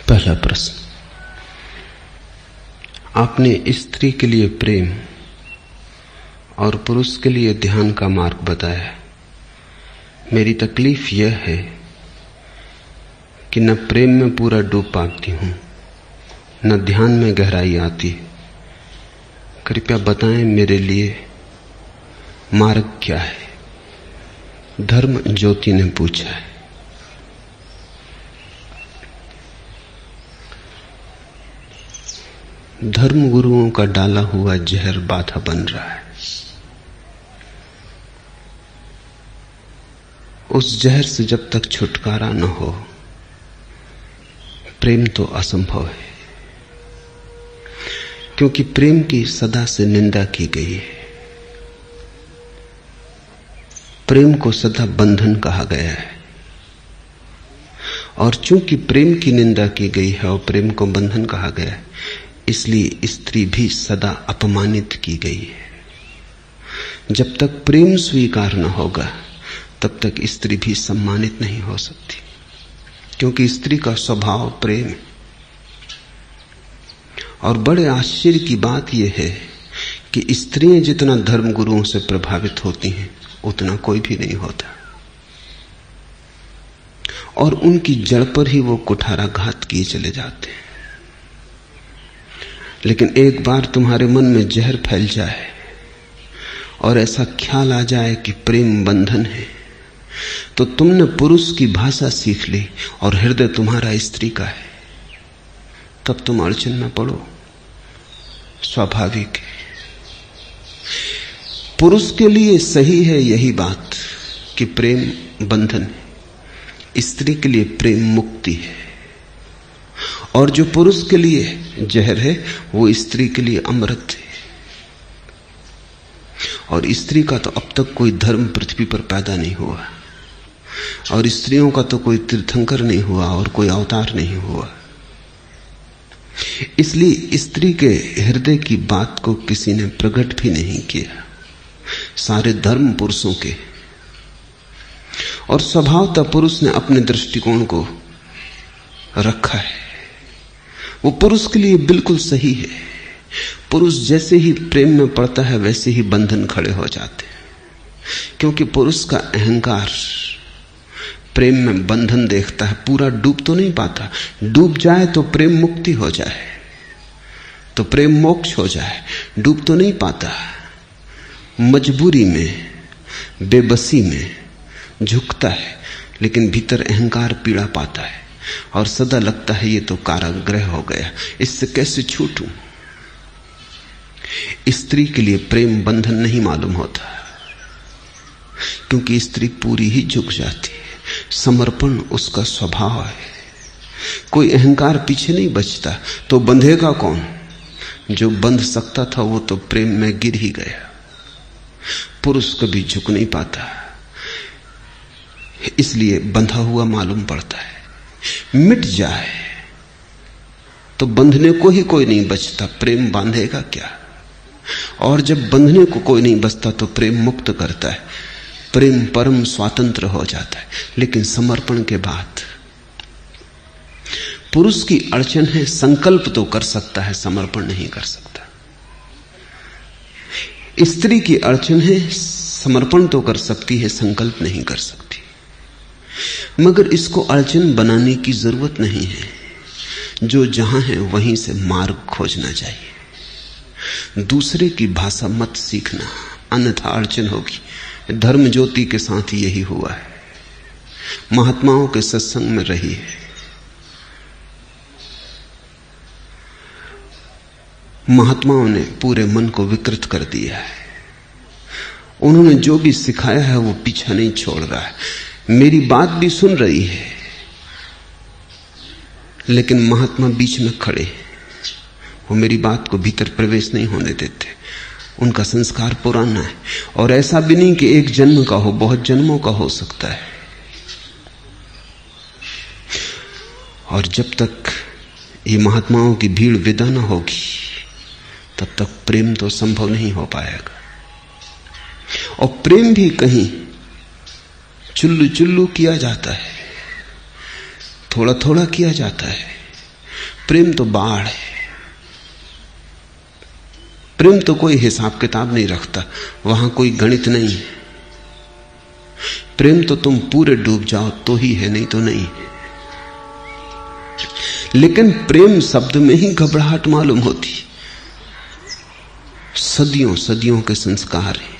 पहला प्रश्न, आपने स्त्री के लिए प्रेम और पुरुष के लिए ध्यान का मार्ग बताया। मेरी तकलीफ यह है कि न प्रेम में पूरा डूब पाती हूं, न ध्यान में गहराई आती। कृपया बताएं मेरे लिए मार्ग क्या है। धर्म ज्योति ने पूछा है। धर्म गुरुओं का डाला हुआ जहर बाधा बन रहा है। उस जहर से जब तक छुटकारा न हो, प्रेम तो असंभव है, क्योंकि प्रेम की सदा से निंदा की गई है। प्रेम को सदा बंधन कहा गया है, और चूंकि प्रेम की निंदा की गई है और प्रेम को बंधन कहा गया है, इसलिए स्त्री भी सदा अपमानित की गई है। जब तक प्रेम स्वीकार न होगा तब तक स्त्री भी सम्मानित नहीं हो सकती, क्योंकि स्त्री का स्वभाव प्रेम है। और बड़े आश्चर्य की बात यह है कि स्त्रियां जितना धर्म गुरुओं से प्रभावित होती हैं उतना कोई भी नहीं होता, और उनकी जड़ पर ही वो कुठाराघात किए चले जाते हैं। लेकिन एक बार तुम्हारे मन में जहर फैल जाए और ऐसा ख्याल आ जाए कि प्रेम बंधन है, तो तुमने पुरुष की भाषा सीख ली और हृदय तुम्हारा स्त्री का है, तब तुम अड़चन में पड़ो। स्वाभाविक है। पुरुष के लिए सही है यही बात कि प्रेम बंधन है, स्त्री के लिए प्रेम मुक्ति है। और जो पुरुष के लिए जहर है वो स्त्री के लिए अमृत है। और स्त्री का तो अब तक कोई धर्म पृथ्वी पर पैदा नहीं हुआ, और स्त्रियों का तो कोई तीर्थंकर नहीं हुआ और कोई अवतार नहीं हुआ। इसलिए स्त्री के हृदय की बात को किसी ने प्रकट भी नहीं किया, सारे धर्म पुरुषों के। और स्वभावतः पुरुष ने अपने दृष्टिकोण को रखा है, वो पुरुष के लिए बिल्कुल सही है। पुरुष जैसे ही प्रेम में पड़ता है वैसे ही बंधन खड़े हो जाते हैं, क्योंकि पुरुष का अहंकार प्रेम में बंधन देखता है। पूरा डूब तो नहीं पाता, डूब जाए तो प्रेम मुक्ति हो जाए, तो प्रेम मोक्ष हो जाए। डूब तो नहीं पाता, मजबूरी में, बेबसी में झुकता है, लेकिन भीतर अहंकार पीड़ा पाता है और सदा लगता है ये तो कारागृह हो गया, इससे कैसे छूटूं। स्त्री के लिए प्रेम बंधन नहीं मालूम होता, क्योंकि स्त्री पूरी ही झुक जाती है। समर्पण उसका स्वभाव है। कोई अहंकार पीछे नहीं बचता, तो बंधेगा कौन? जो बंध सकता था वो तो प्रेम में गिर ही गया। पुरुष कभी झुक नहीं पाता, इसलिए बंधा हुआ मालूम पड़ता है। मिट जाए तो बंधने को ही कोई नहीं बचता, प्रेम बांधेगा क्या? और जब बंधने को कोई नहीं बचता तो प्रेम मुक्त करता है, प्रेम परम स्वतंत्र हो जाता है। लेकिन समर्पण के बाद पुरुष की अड़चन है, संकल्प तो कर सकता है, समर्पण नहीं कर सकता। स्त्री की अड़चन है, समर्पण तो कर सकती है, संकल्प नहीं कर सकती। मगर इसको अड़चन बनाने की जरूरत नहीं है। जो जहां है वहीं से मार्ग खोजना चाहिए। दूसरे की भाषा मत सीखना, अन्यथा अड़चन होगी। धर्म ज्योति के साथ यही हुआ है। महात्माओं के सत्संग में रही है, महात्माओं ने पूरे मन को विकृत कर दिया है। उन्होंने जो भी सिखाया है वो पीछा नहीं छोड़ रहा है। मेरी बात भी सुन रही है, लेकिन महात्मा बीच में खड़े, वो मेरी बात को भीतर प्रवेश नहीं होने देते। उनका संस्कार पुराना है, और ऐसा भी नहीं कि एक जन्म का हो, बहुत जन्मों का हो सकता है। और जब तक ये महात्माओं की भीड़ विदा न होगी तब तक प्रेम तो संभव नहीं हो पाएगा। और प्रेम भी कहीं चुल्लू चुल्लू किया जाता है, थोड़ा थोड़ा किया जाता है, प्रेम तो बाढ़ है। प्रेम तो कोई हिसाब किताब नहीं रखता, वहां कोई गणित नहीं है। प्रेम तो तुम पूरे डूब जाओ तो ही है, नहीं तो नहीं है। लेकिन प्रेम शब्द में ही घबराहट मालूम होती। सदियों सदियों के संस्कार है।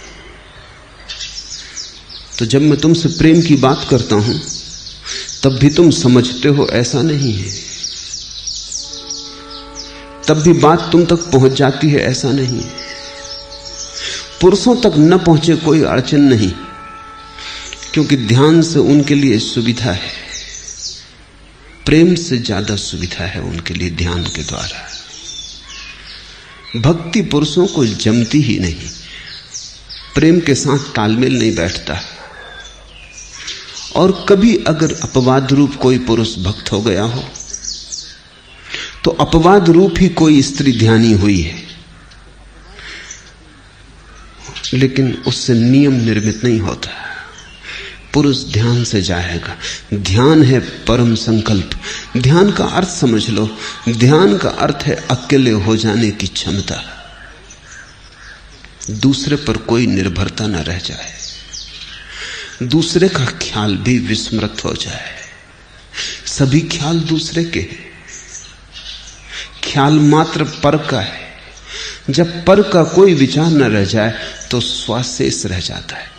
तो जब मैं तुमसे प्रेम की बात करता हूं तब भी तुम समझते हो ऐसा नहीं है, तब भी बात तुम तक पहुंच जाती है ऐसा नहीं है। पुरुषों तक न पहुंचे कोई अड़चन नहीं, क्योंकि ध्यान से उनके लिए सुविधा है। प्रेम से ज्यादा सुविधा है उनके लिए ध्यान के द्वारा। भक्ति पुरुषों को जमती ही नहीं, प्रेम के साथ तालमेल नहीं बैठता। और कभी अगर अपवाद रूप कोई पुरुष भक्त हो गया हो तो अपवाद रूप ही कोई स्त्री ध्यानी हुई है, लेकिन उससे नियम निर्मित नहीं होता। पुरुष ध्यान से जाएगा। ध्यान है परम संकल्प। ध्यान का अर्थ समझ लो, ध्यान का अर्थ है अकेले हो जाने की क्षमता। दूसरे पर कोई निर्भरता न रह जाए, दूसरे का ख्याल भी विस्मृत हो जाए। सभी ख्याल दूसरे के हैं, ख्याल मात्र पर का है। जब पर का कोई विचार न रह जाए तो स्व शेष रह जाता है,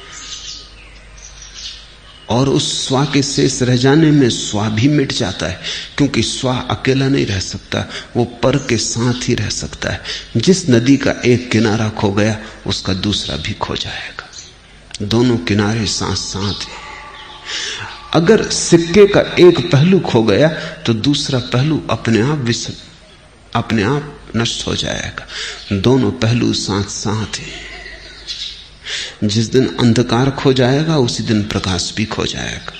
और उस स्व के शेष रह जाने में स्व भी मिट जाता है, क्योंकि स्व अकेला नहीं रह सकता, वो पर के साथ ही रह सकता है। जिस नदी का एक किनारा खो गया उसका दूसरा भी खो जाएगा। दोनों किनारे साथ साथ हैं। अगर सिक्के का एक पहलू खो गया तो दूसरा पहलू अपने आप नष्ट हो जाएगा। दोनों पहलू साथ साथ हैं। जिस दिन अंधकार खो जाएगा उसी दिन प्रकाश भी खो जाएगा।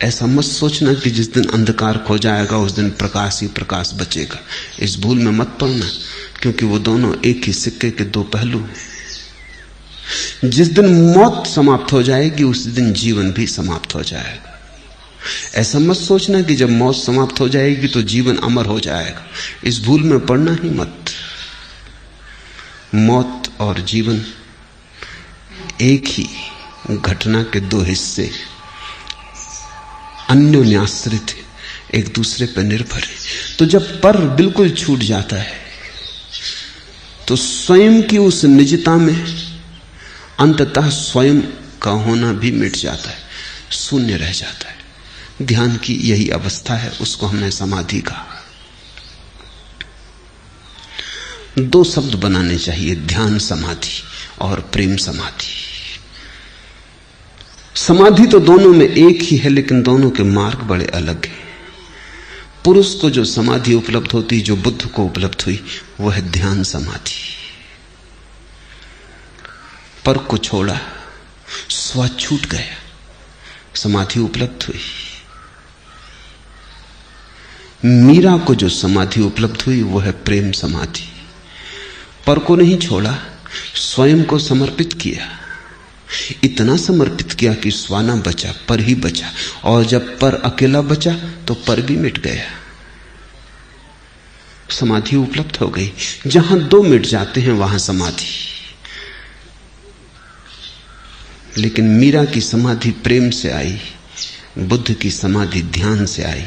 ऐसा मत सोचना कि जिस दिन अंधकार खो जाएगा उस दिन प्रकाश ही प्रकाश बचेगा। इस भूल में मत पड़ना, क्योंकि वो दोनों एक ही सिक्के के दो पहलू हैं। जिस दिन मौत समाप्त हो जाएगी उसी दिन जीवन भी समाप्त हो जाएगा। ऐसा मत सोचना कि जब मौत समाप्त हो जाएगी तो जीवन अमर हो जाएगा। इस भूल में पड़ना ही मत। मौत और जीवन एक ही घटना के दो हिस्से, अन्योन्याश्रित है, एक दूसरे पर निर्भर है। तो जब पर बिल्कुल छूट जाता है तो स्वयं की उस निजता में अंततः स्वयं का होना भी मिट जाता है, शून्य रह जाता है। ध्यान की यही अवस्था है, उसको हमने समाधि कहा। दो शब्द बनाने चाहिए, ध्यान समाधि और प्रेम समाधि। समाधि तो दोनों में एक ही है, लेकिन दोनों के मार्ग बड़े अलग हैं। पुरुष को जो समाधि उपलब्ध होती, जो बुद्ध को उपलब्ध हुई, वो है ध्यान समाधि। पर को छोड़ा, स्व छूट गया, समाधि उपलब्ध हुई। मीरा को जो समाधि उपलब्ध हुई वो है प्रेम समाधि। पर को नहीं छोड़ा, स्वयं को समर्पित किया। इतना समर्पित किया कि स्व न बचा, पर ही बचा। और जब पर अकेला बचा तो पर भी मिट गया। समाधि उपलब्ध हो गई। जहां दो मिट जाते हैं वहां समाधि। लेकिन मीरा की समाधि प्रेम से आई, बुद्ध की समाधि ध्यान से आई।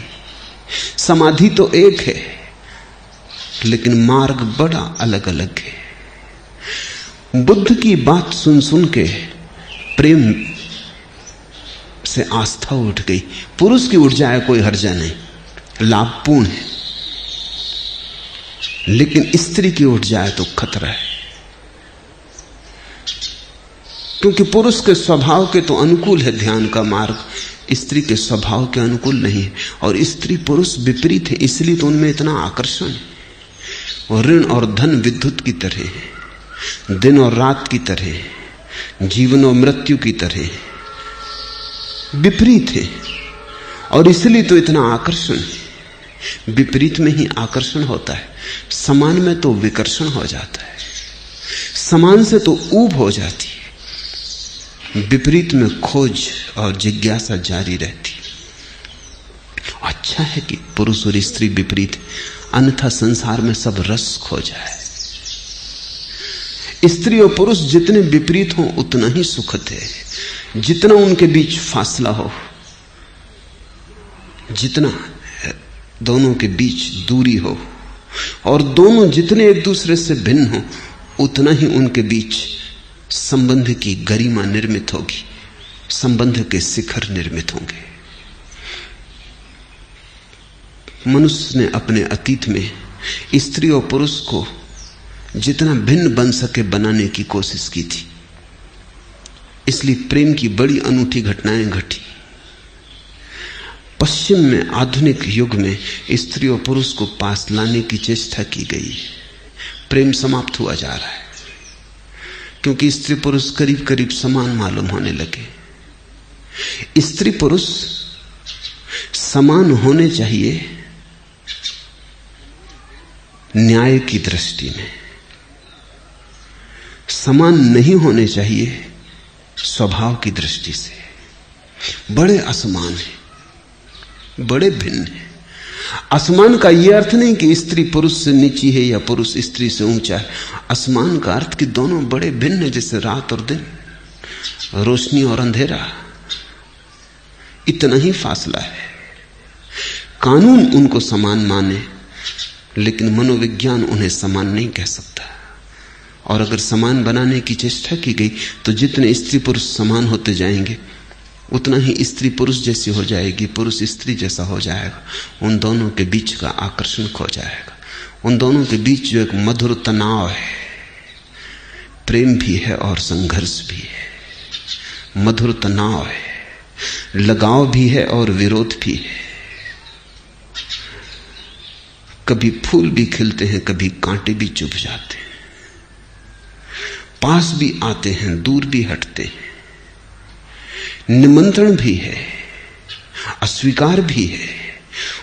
समाधि तो एक है, लेकिन मार्ग बड़ा अलग अलग है। बुद्ध की बात सुन सुन के प्रेम से आस्था उठ गई। पुरुष की उठ जाए कोई हर्जा नहीं, लाभपूर्ण है। लेकिन स्त्री की उठ जाए तो खतरा है, क्योंकि पुरुष के स्वभाव के तो अनुकूल है ध्यान का मार्ग, स्त्री के स्वभाव के अनुकूल नहीं है। और स्त्री पुरुष विपरीत है, इसलिए तो उनमें इतना आकर्षण है। और ऋण और धन विद्युत की तरह है, दिन और रात की तरह है, जीवन और मृत्यु की तरह विपरीत है। और इसलिए तो इतना आकर्षण है। विपरीत में ही आकर्षण होता है, समान में तो विकर्षण हो जाता है। समान से तो ऊब हो जाती है, विपरीत में खोज और जिज्ञासा जारी रहती। अच्छा है कि पुरुष और स्त्री विपरीत, अन्यथा संसार में सब रस खो जाए। स्त्री और पुरुष जितने विपरीत हों उतना ही सुखद है। जितना उनके बीच फासला हो, जितना दोनों के बीच दूरी हो, और दोनों जितने एक दूसरे से भिन्न हो, उतना ही उनके बीच संबंध की गरिमा निर्मित होगी, संबंध के शिखर निर्मित होंगे। मनुष्य ने अपने अतीत में स्त्री और पुरुष को जितना भिन्न बन सके बनाने की कोशिश की थी, इसलिए प्रेम की बड़ी अनूठी घटनाएं घटी। पश्चिम में आधुनिक युग में स्त्री और पुरुष को पास लाने की चेष्टा की गई। प्रेम समाप्त हुआ जा रहा है, क्योंकि स्त्री पुरुष करीब करीब समान मालूम होने लगे। स्त्री पुरुष समान होने चाहिए न्याय की दृष्टि में, समान नहीं होने चाहिए स्वभाव की दृष्टि से। बड़े असमान हैं, बड़े भिन्न हैं। असमान का यह अर्थ नहीं कि स्त्री पुरुष से नीची है या पुरुष स्त्री से ऊंचा है। असमान का अर्थ कि दोनों बड़े भिन्न हैं, जैसे रात और दिन, रोशनी और अंधेरा, इतना ही फासला है। कानून उनको समान माने, लेकिन मनोविज्ञान उन्हें समान नहीं कह सकता। और अगर समान बनाने की चेष्टा की गई तो जितने स्त्री पुरुष समान होते जाएंगे उतना ही स्त्री पुरुष जैसी हो जाएगी, पुरुष स्त्री जैसा हो जाएगा। उन दोनों के बीच का आकर्षण खो जाएगा। उन दोनों के बीच जो एक मधुर तनाव है, प्रेम भी है और संघर्ष भी है। मधुर तनाव है, लगाव भी है और विरोध भी है। कभी फूल भी खिलते हैं, कभी कांटे भी चुभ जाते हैं, पास भी आते हैं, दूर भी हटते हैं, निमंत्रण भी है, अस्वीकार भी है।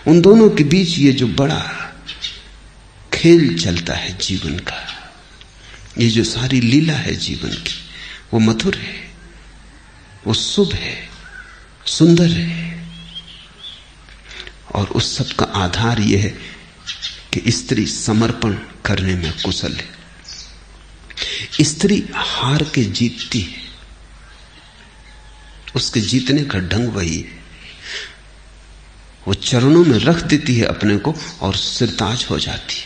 उन दोनों के बीच ये जो बड़ा खेल चलता है जीवन का, ये जो सारी लीला है जीवन की, वो मधुर है, वो शुभ है, सुंदर है। और उस सब का आधार यह है कि स्त्री समर्पण करने में कुशल है। स्त्री हार के जीतती है, उसके जीतने का ढंग वही है। वो चरणों में रख देती है अपने को और सिरताज हो जाती है।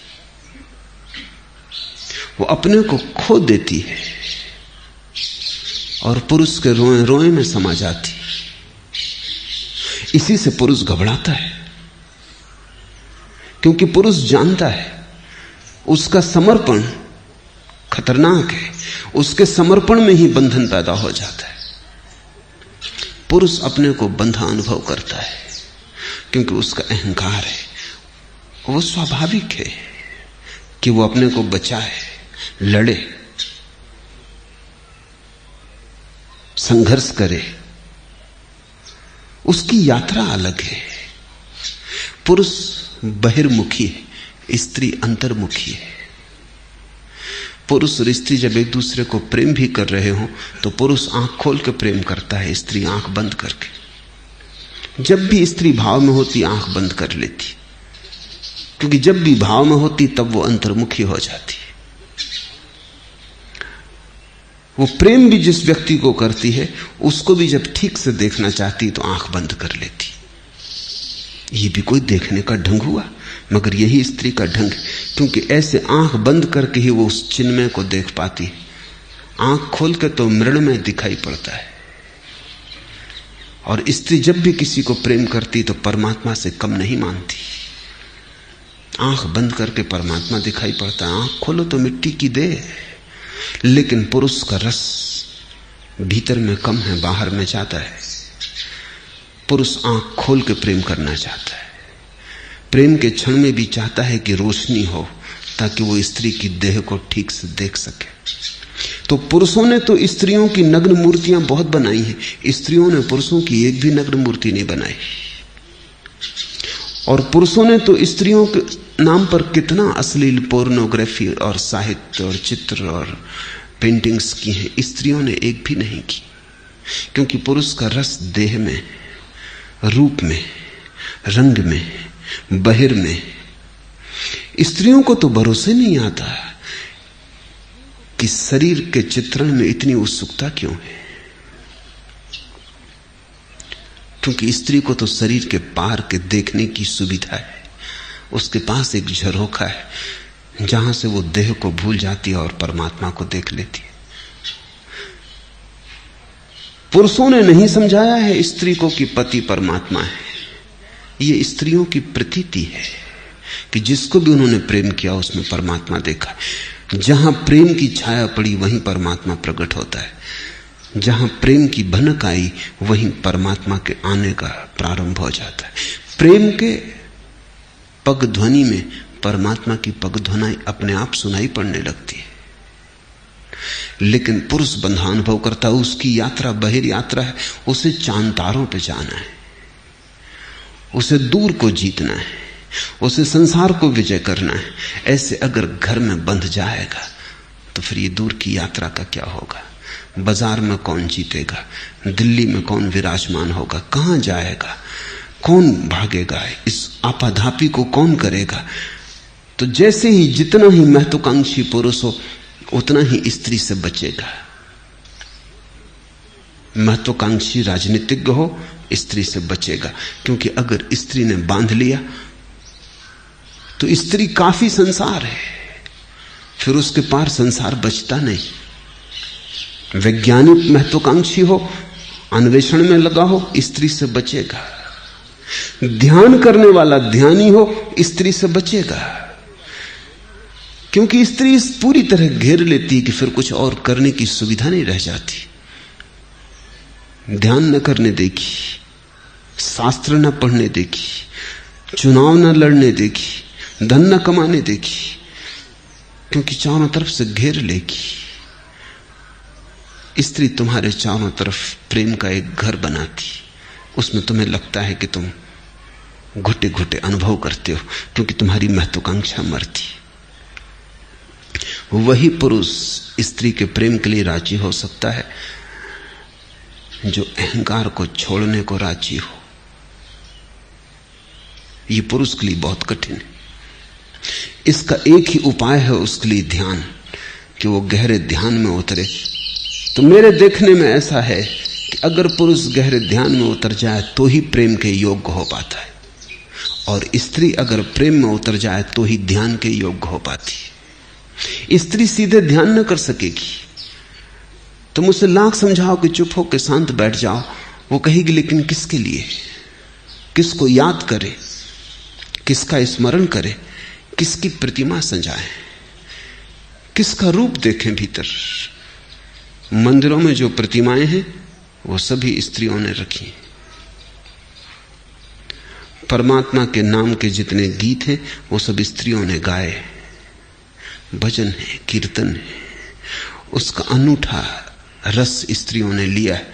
वो अपने को खो देती है और पुरुष के रोए रोए में समा जाती है। इसी से पुरुष घबराता है, क्योंकि पुरुष जानता है उसका समर्पण खतरनाक है, उसके समर्पण में ही बंधन पैदा हो जाता है। पुरुष अपने को बंधा अनुभव करता है, क्योंकि उसका अहंकार है। वो स्वाभाविक है कि वो अपने को बचाए, लड़े, संघर्ष करे। उसकी यात्रा अलग है। पुरुष बहिर्मुखी है, स्त्री अंतर्मुखी है। पुरुष और स्त्री जब एक दूसरे को प्रेम भी कर रहे हो तो पुरुष आंख खोल के प्रेम करता है, स्त्री आंख बंद करके। जब भी स्त्री भाव में होती आंख बंद कर लेती, क्योंकि जब भी भाव में होती तब वो अंतर्मुखी हो जाती है। वो प्रेम भी जिस व्यक्ति को करती है उसको भी जब ठीक से देखना चाहती तो आंख बंद कर लेती। ये भी कोई देखने का ढंग हुआ, मगर यही स्त्री का ढंग है, क्योंकि ऐसे आंख बंद करके ही वो उस चिन्मय को देख पाती है। आंख खोल के तो मृण्मय दिखाई पड़ता है। और स्त्री जब भी किसी को प्रेम करती तो परमात्मा से कम नहीं मानती। आंख बंद करके परमात्मा दिखाई पड़ता है, आंख खोलो तो मिट्टी की देह। लेकिन पुरुष का रस भीतर में कम है, बाहर में जाता है। पुरुष आंख खोल के प्रेम करना चाहता है। प्रेम के क्षण में भी चाहता है कि रोशनी हो, ताकि वो स्त्री की देह को ठीक से देख सके। तो पुरुषों ने तो स्त्रियों की नग्न मूर्तियां बहुत बनाई हैं, स्त्रियों ने पुरुषों की एक भी नग्न मूर्ति नहीं बनाई। और पुरुषों ने तो स्त्रियों के नाम पर कितना अश्लील पोर्नोग्राफी और साहित्य और चित्र और पेंटिंग्स की हैं, स्त्रियों ने एक भी नहीं की। क्योंकि पुरुष का रस देह में, रूप में, रंग में, बहिर में। स्त्रियों को तो भरोसे नहीं आता कि शरीर के चित्रण में इतनी उत्सुकता क्यों है, क्योंकि स्त्री को तो शरीर के पार के देखने की सुविधा है। उसके पास एक झरोखा है जहां से वो देह को भूल जाती है और परमात्मा को देख लेती है। पुरुषों ने नहीं समझाया है स्त्री को कि पति परमात्मा है। ये स्त्रियों की प्रतीति है कि जिसको भी उन्होंने प्रेम किया उसमें परमात्मा देखा। जहां प्रेम की छाया पड़ी वहीं परमात्मा प्रकट होता है। जहां प्रेम की भनक आई वहीं परमात्मा के आने का प्रारंभ हो जाता है। प्रेम के पग ध्वनि में परमात्मा की पग ध्वनि अपने आप सुनाई पड़ने लगती है। लेकिन पुरुष बंधा अनुभव करता है, उसकी यात्रा बहिर यात्रा है। उसे चांद तारों पे जाना है, उसे दूर को जीतना है, उसे संसार को विजय करना है। ऐसे अगर घर में बंध जाएगा तो फिर ये दूर की यात्रा का क्या होगा? बाजार में कौन जीतेगा? दिल्ली में कौन विराजमान होगा? कहां जाएगा? कौन भागेगा? इस आपाधापी को कौन करेगा? तो जैसे ही जितना ही महत्वाकांक्षी पुरुष हो उतना ही स्त्री से बचेगा। महत्वाकांक्षी राजनीतिज्ञ हो स्त्री से बचेगा, क्योंकि अगर स्त्री ने बांध लिया तो स्त्री काफी संसार है, फिर उसके पार संसार बचता नहीं। वैज्ञानिक महत्वाकांक्षी हो, अन्वेषण में लगा हो, स्त्री से बचेगा। ध्यान करने वाला ध्यानी हो, स्त्री से बचेगा, क्योंकि स्त्री इस पूरी तरह घेर लेती कि फिर कुछ और करने की सुविधा नहीं रह जाती। ध्यान न करने देगी, शास्त्र न पढ़ने देगी, चुनाव न लड़ने देगी, धन न कमाने देगी, क्योंकि चारों तरफ से घेर लेगी। स्त्री तुम्हारे चारों तरफ प्रेम का एक घर बनाती, उसमें तुम्हें लगता है कि तुम घुटे घुटे अनुभव करते हो, क्योंकि तुम्हारी महत्वाकांक्षा मरती। वही पुरुष स्त्री के प्रेम के लिए राजी हो सकता है जो अहंकार को छोड़ने को राजी हो। ये पुरुष के लिए बहुत कठिन है। इसका एक ही उपाय है उसके लिए ध्यान, कि वो गहरे ध्यान में उतरे। तो मेरे देखने में ऐसा है कि अगर पुरुष गहरे ध्यान में उतर जाए तो ही प्रेम के योग्य हो पाता है, और स्त्री अगर प्रेम में उतर जाए तो ही ध्यान के योग्य हो पाती है। स्त्री सीधे ध्यान न कर सकेगी। तुम उसे लाख समझाओ कि चुप हो के शांत बैठ जाओ, वो कहेगी लेकिन किसके लिए? किसको याद करे? किसका स्मरण करे? किसकी प्रतिमा सजाए? किसका रूप देखें भीतर? मंदिरों में जो प्रतिमाएं हैं वो सभी स्त्रियों ने रखी। परमात्मा के नाम के जितने गीत हैं वो सब स्त्रियों ने गाए। भजन है, कीर्तन है, उसका अनूठा रस स्त्रियों ने लिया है।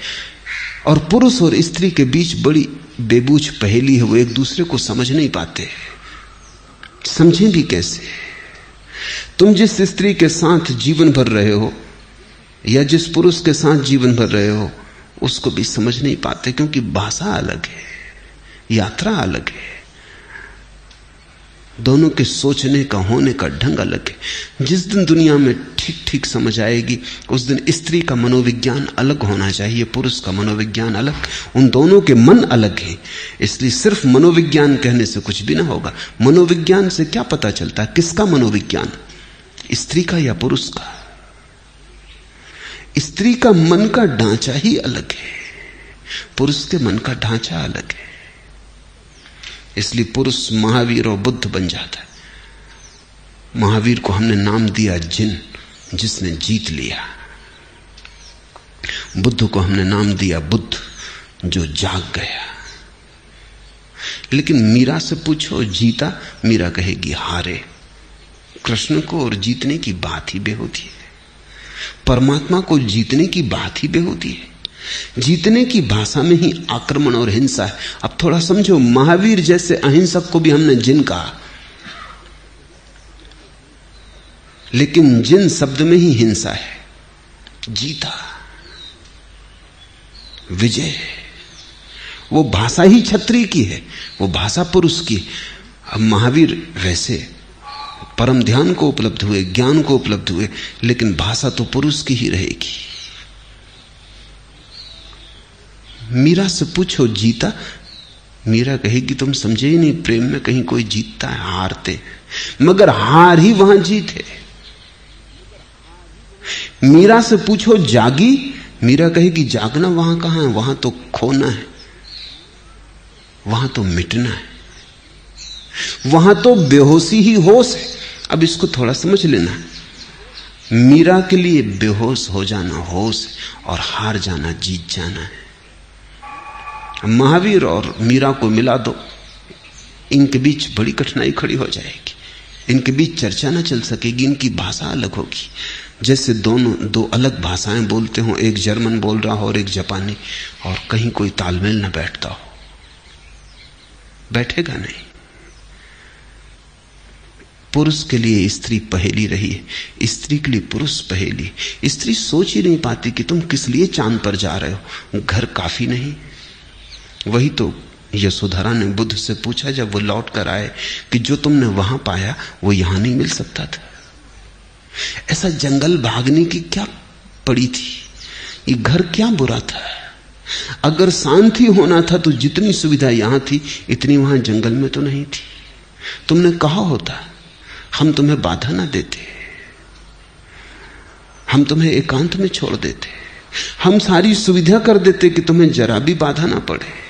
और पुरुष और स्त्री के बीच बड़ी बेबूझ पहेली है, वो एक दूसरे को समझ नहीं पाते। समझें भी कैसे? तुम जिस स्त्री के साथ जीवन भर रहे हो या जिस पुरुष के साथ जीवन भर रहे हो उसको भी समझ नहीं पाते, क्योंकि भाषा अलग है, यात्रा अलग है, दोनों के सोचने का होने का ढंग अलग है। जिस दिन दुनिया में ठीक ठीक समझ आएगी उस दिन स्त्री का मनोविज्ञान अलग होना चाहिए, पुरुष का मनोविज्ञान अलग। उन दोनों के मन अलग हैं, इसलिए सिर्फ मनोविज्ञान कहने से कुछ भी ना होगा। मनोविज्ञान से क्या पता चलता? किसका मनोविज्ञान? स्त्री का या पुरुष का? स्त्री का मन का ढांचा ही अलग है, पुरुष के मन का ढांचा अलग है। इसलिए पुरुष महावीर और बुद्ध बन जाता है। महावीर को हमने नाम दिया जिन, जिसने जीत लिया। बुद्ध को हमने नाम दिया बुद्ध, जो जाग गया। लेकिन मीरा से पूछो जीता, मीरा कहेगी हारे। कृष्ण को और जीतने की बात ही बेहोती है, परमात्मा को जीतने की बात ही बेहोती है। जीतने की भाषा में ही आक्रमण और हिंसा है। अब थोड़ा समझो, महावीर जैसे अहिंसक को भी हमने जिन कहा, लेकिन जिन शब्द में ही हिंसा है। जीता, विजय, वो भाषा ही क्षत्रिय की है, वो भाषा पुरुष की। अब महावीर वैसे परम ध्यान को उपलब्ध हुए, ज्ञान को उपलब्ध हुए, लेकिन भाषा तो पुरुष की ही रहेगी। मीरा से पूछो जीता, मीरा कहेगी तुम समझे ही नहीं, प्रेम में कहीं कोई जीतता है, हारते, मगर हार ही वहां जीत है। मीरा से पूछो जागी, मीरा कहेगी जागना वहां कहां है, वहां तो खोना है, वहां तो मिटना है, वहां तो बेहोशी ही होश है। अब इसको थोड़ा समझ लेना, मीरा के लिए बेहोश हो जाना होश है और हार जाना जीत जाना है। महावीर और मीरा को मिला दो, इनके बीच बड़ी कठिनाई खड़ी हो जाएगी, इनके बीच चर्चा ना चल सकेगी, इनकी भाषा अलग होगी। जैसे दो अलग भाषाएं बोलते हो, एक जर्मन बोल रहा हो और एक जापानी, और कहीं कोई तालमेल ना बैठता हो, बैठेगा नहीं। पुरुष के लिए स्त्री पहेली रही है, स्त्री के लिए पुरुष पहेली। स्त्री सोच ही नहीं पाती कि तुम किस लिए चांद पर जा रहे हो, घर काफी नहीं। वही तो यशोधरा ने बुद्ध से पूछा जब वो लौट कर आए कि जो तुमने वहां पाया वो यहां नहीं मिल सकता था। ऐसा जंगल भागने की क्या पड़ी थी, ये घर क्या बुरा था। अगर शांति होना था तो जितनी सुविधा यहां थी इतनी वहां जंगल में तो नहीं थी। तुमने कहा होता हम तुम्हें बाधा ना देते, हम तुम्हें एकांत में छोड़ देते, हम सारी सुविधा कर देते कि तुम्हें जरा भी बाधा ना पड़े।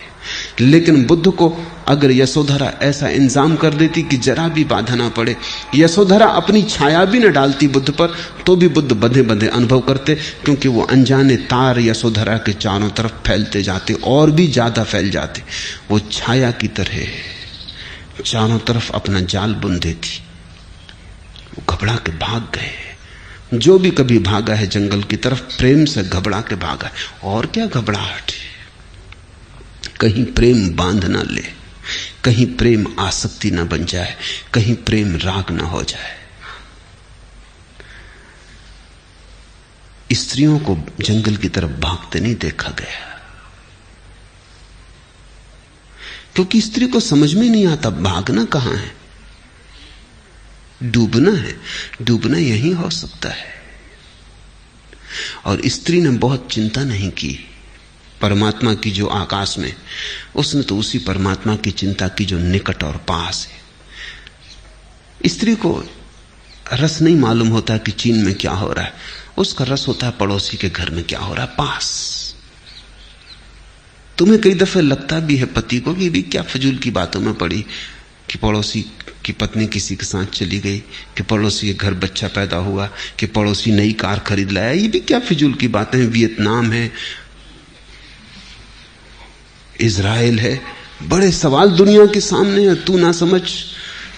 लेकिन बुद्ध को अगर यशोधरा ऐसा इंतजाम कर देती कि जरा भी बाधा ना पड़े, यशोधरा अपनी छाया भी न डालती बुद्ध पर, तो भी बुद्ध बंधे बंधे अनुभव करते, क्योंकि वो अनजाने तार यशोधरा के चारों तरफ फैलते जाते और भी ज्यादा फैल जाते। वो छाया की तरह चारों तरफ अपना जाल बुन देती। वो घबरा के भाग गए। जो भी कभी भागा है जंगल की तरफ प्रेम से घबरा के भागा है। और क्या घबराहट, कहीं प्रेम बांध ना ले, कहीं प्रेम आसक्ति ना बन जाए, कहीं प्रेम राग ना हो जाए। स्त्रियों को जंगल की तरफ भागते नहीं देखा गया, क्योंकि स्त्री को समझ में नहीं आता भागना कहां है, डूबना है। डूबना यही हो सकता है। और स्त्री ने बहुत चिंता नहीं की परमात्मा की जो आकाश में, उसने तो उसी परमात्मा की चिंता की जो निकट और पास है। स्त्री को रस नहीं मालूम होता कि चीन में क्या हो रहा है, उसका रस होता है पड़ोसी के घर में क्या हो रहा है, पास। तुम्हें कई दफे लगता भी है पति को कि भी क्या फजूल की बातों में पड़ी कि पड़ोसी की पत्नी किसी के साथ चली गई, कि पड़ोसी के घर बच्चा पैदा हुआ, कि पड़ोसी नई कार खरीद लाया, ये भी क्या फिजूल की बातें हैं। वियतनाम है, इजराइल है, बड़े सवाल दुनिया के सामने है। तू ना समझ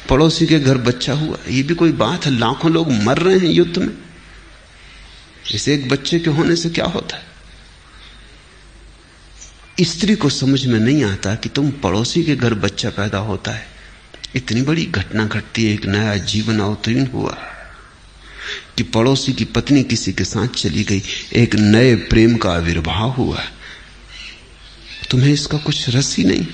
पड़ोसी के घर बच्चा हुआ, ये भी कोई बात है। लाखों लोग मर रहे हैं युद्ध में, इसे एक बच्चे के होने से क्या होता है। स्त्री को समझ में नहीं आता कि तुम पड़ोसी के घर बच्चा पैदा होता है, इतनी बड़ी घटना घटती है, एक नया जीवन अवतीर्ण हुआ, कि पड़ोसी की पत्नी किसी के साथ चली गई, एक नए प्रेम का आविर्भाव हुआ। तुम्हें इसका कुछ रस ही नहीं।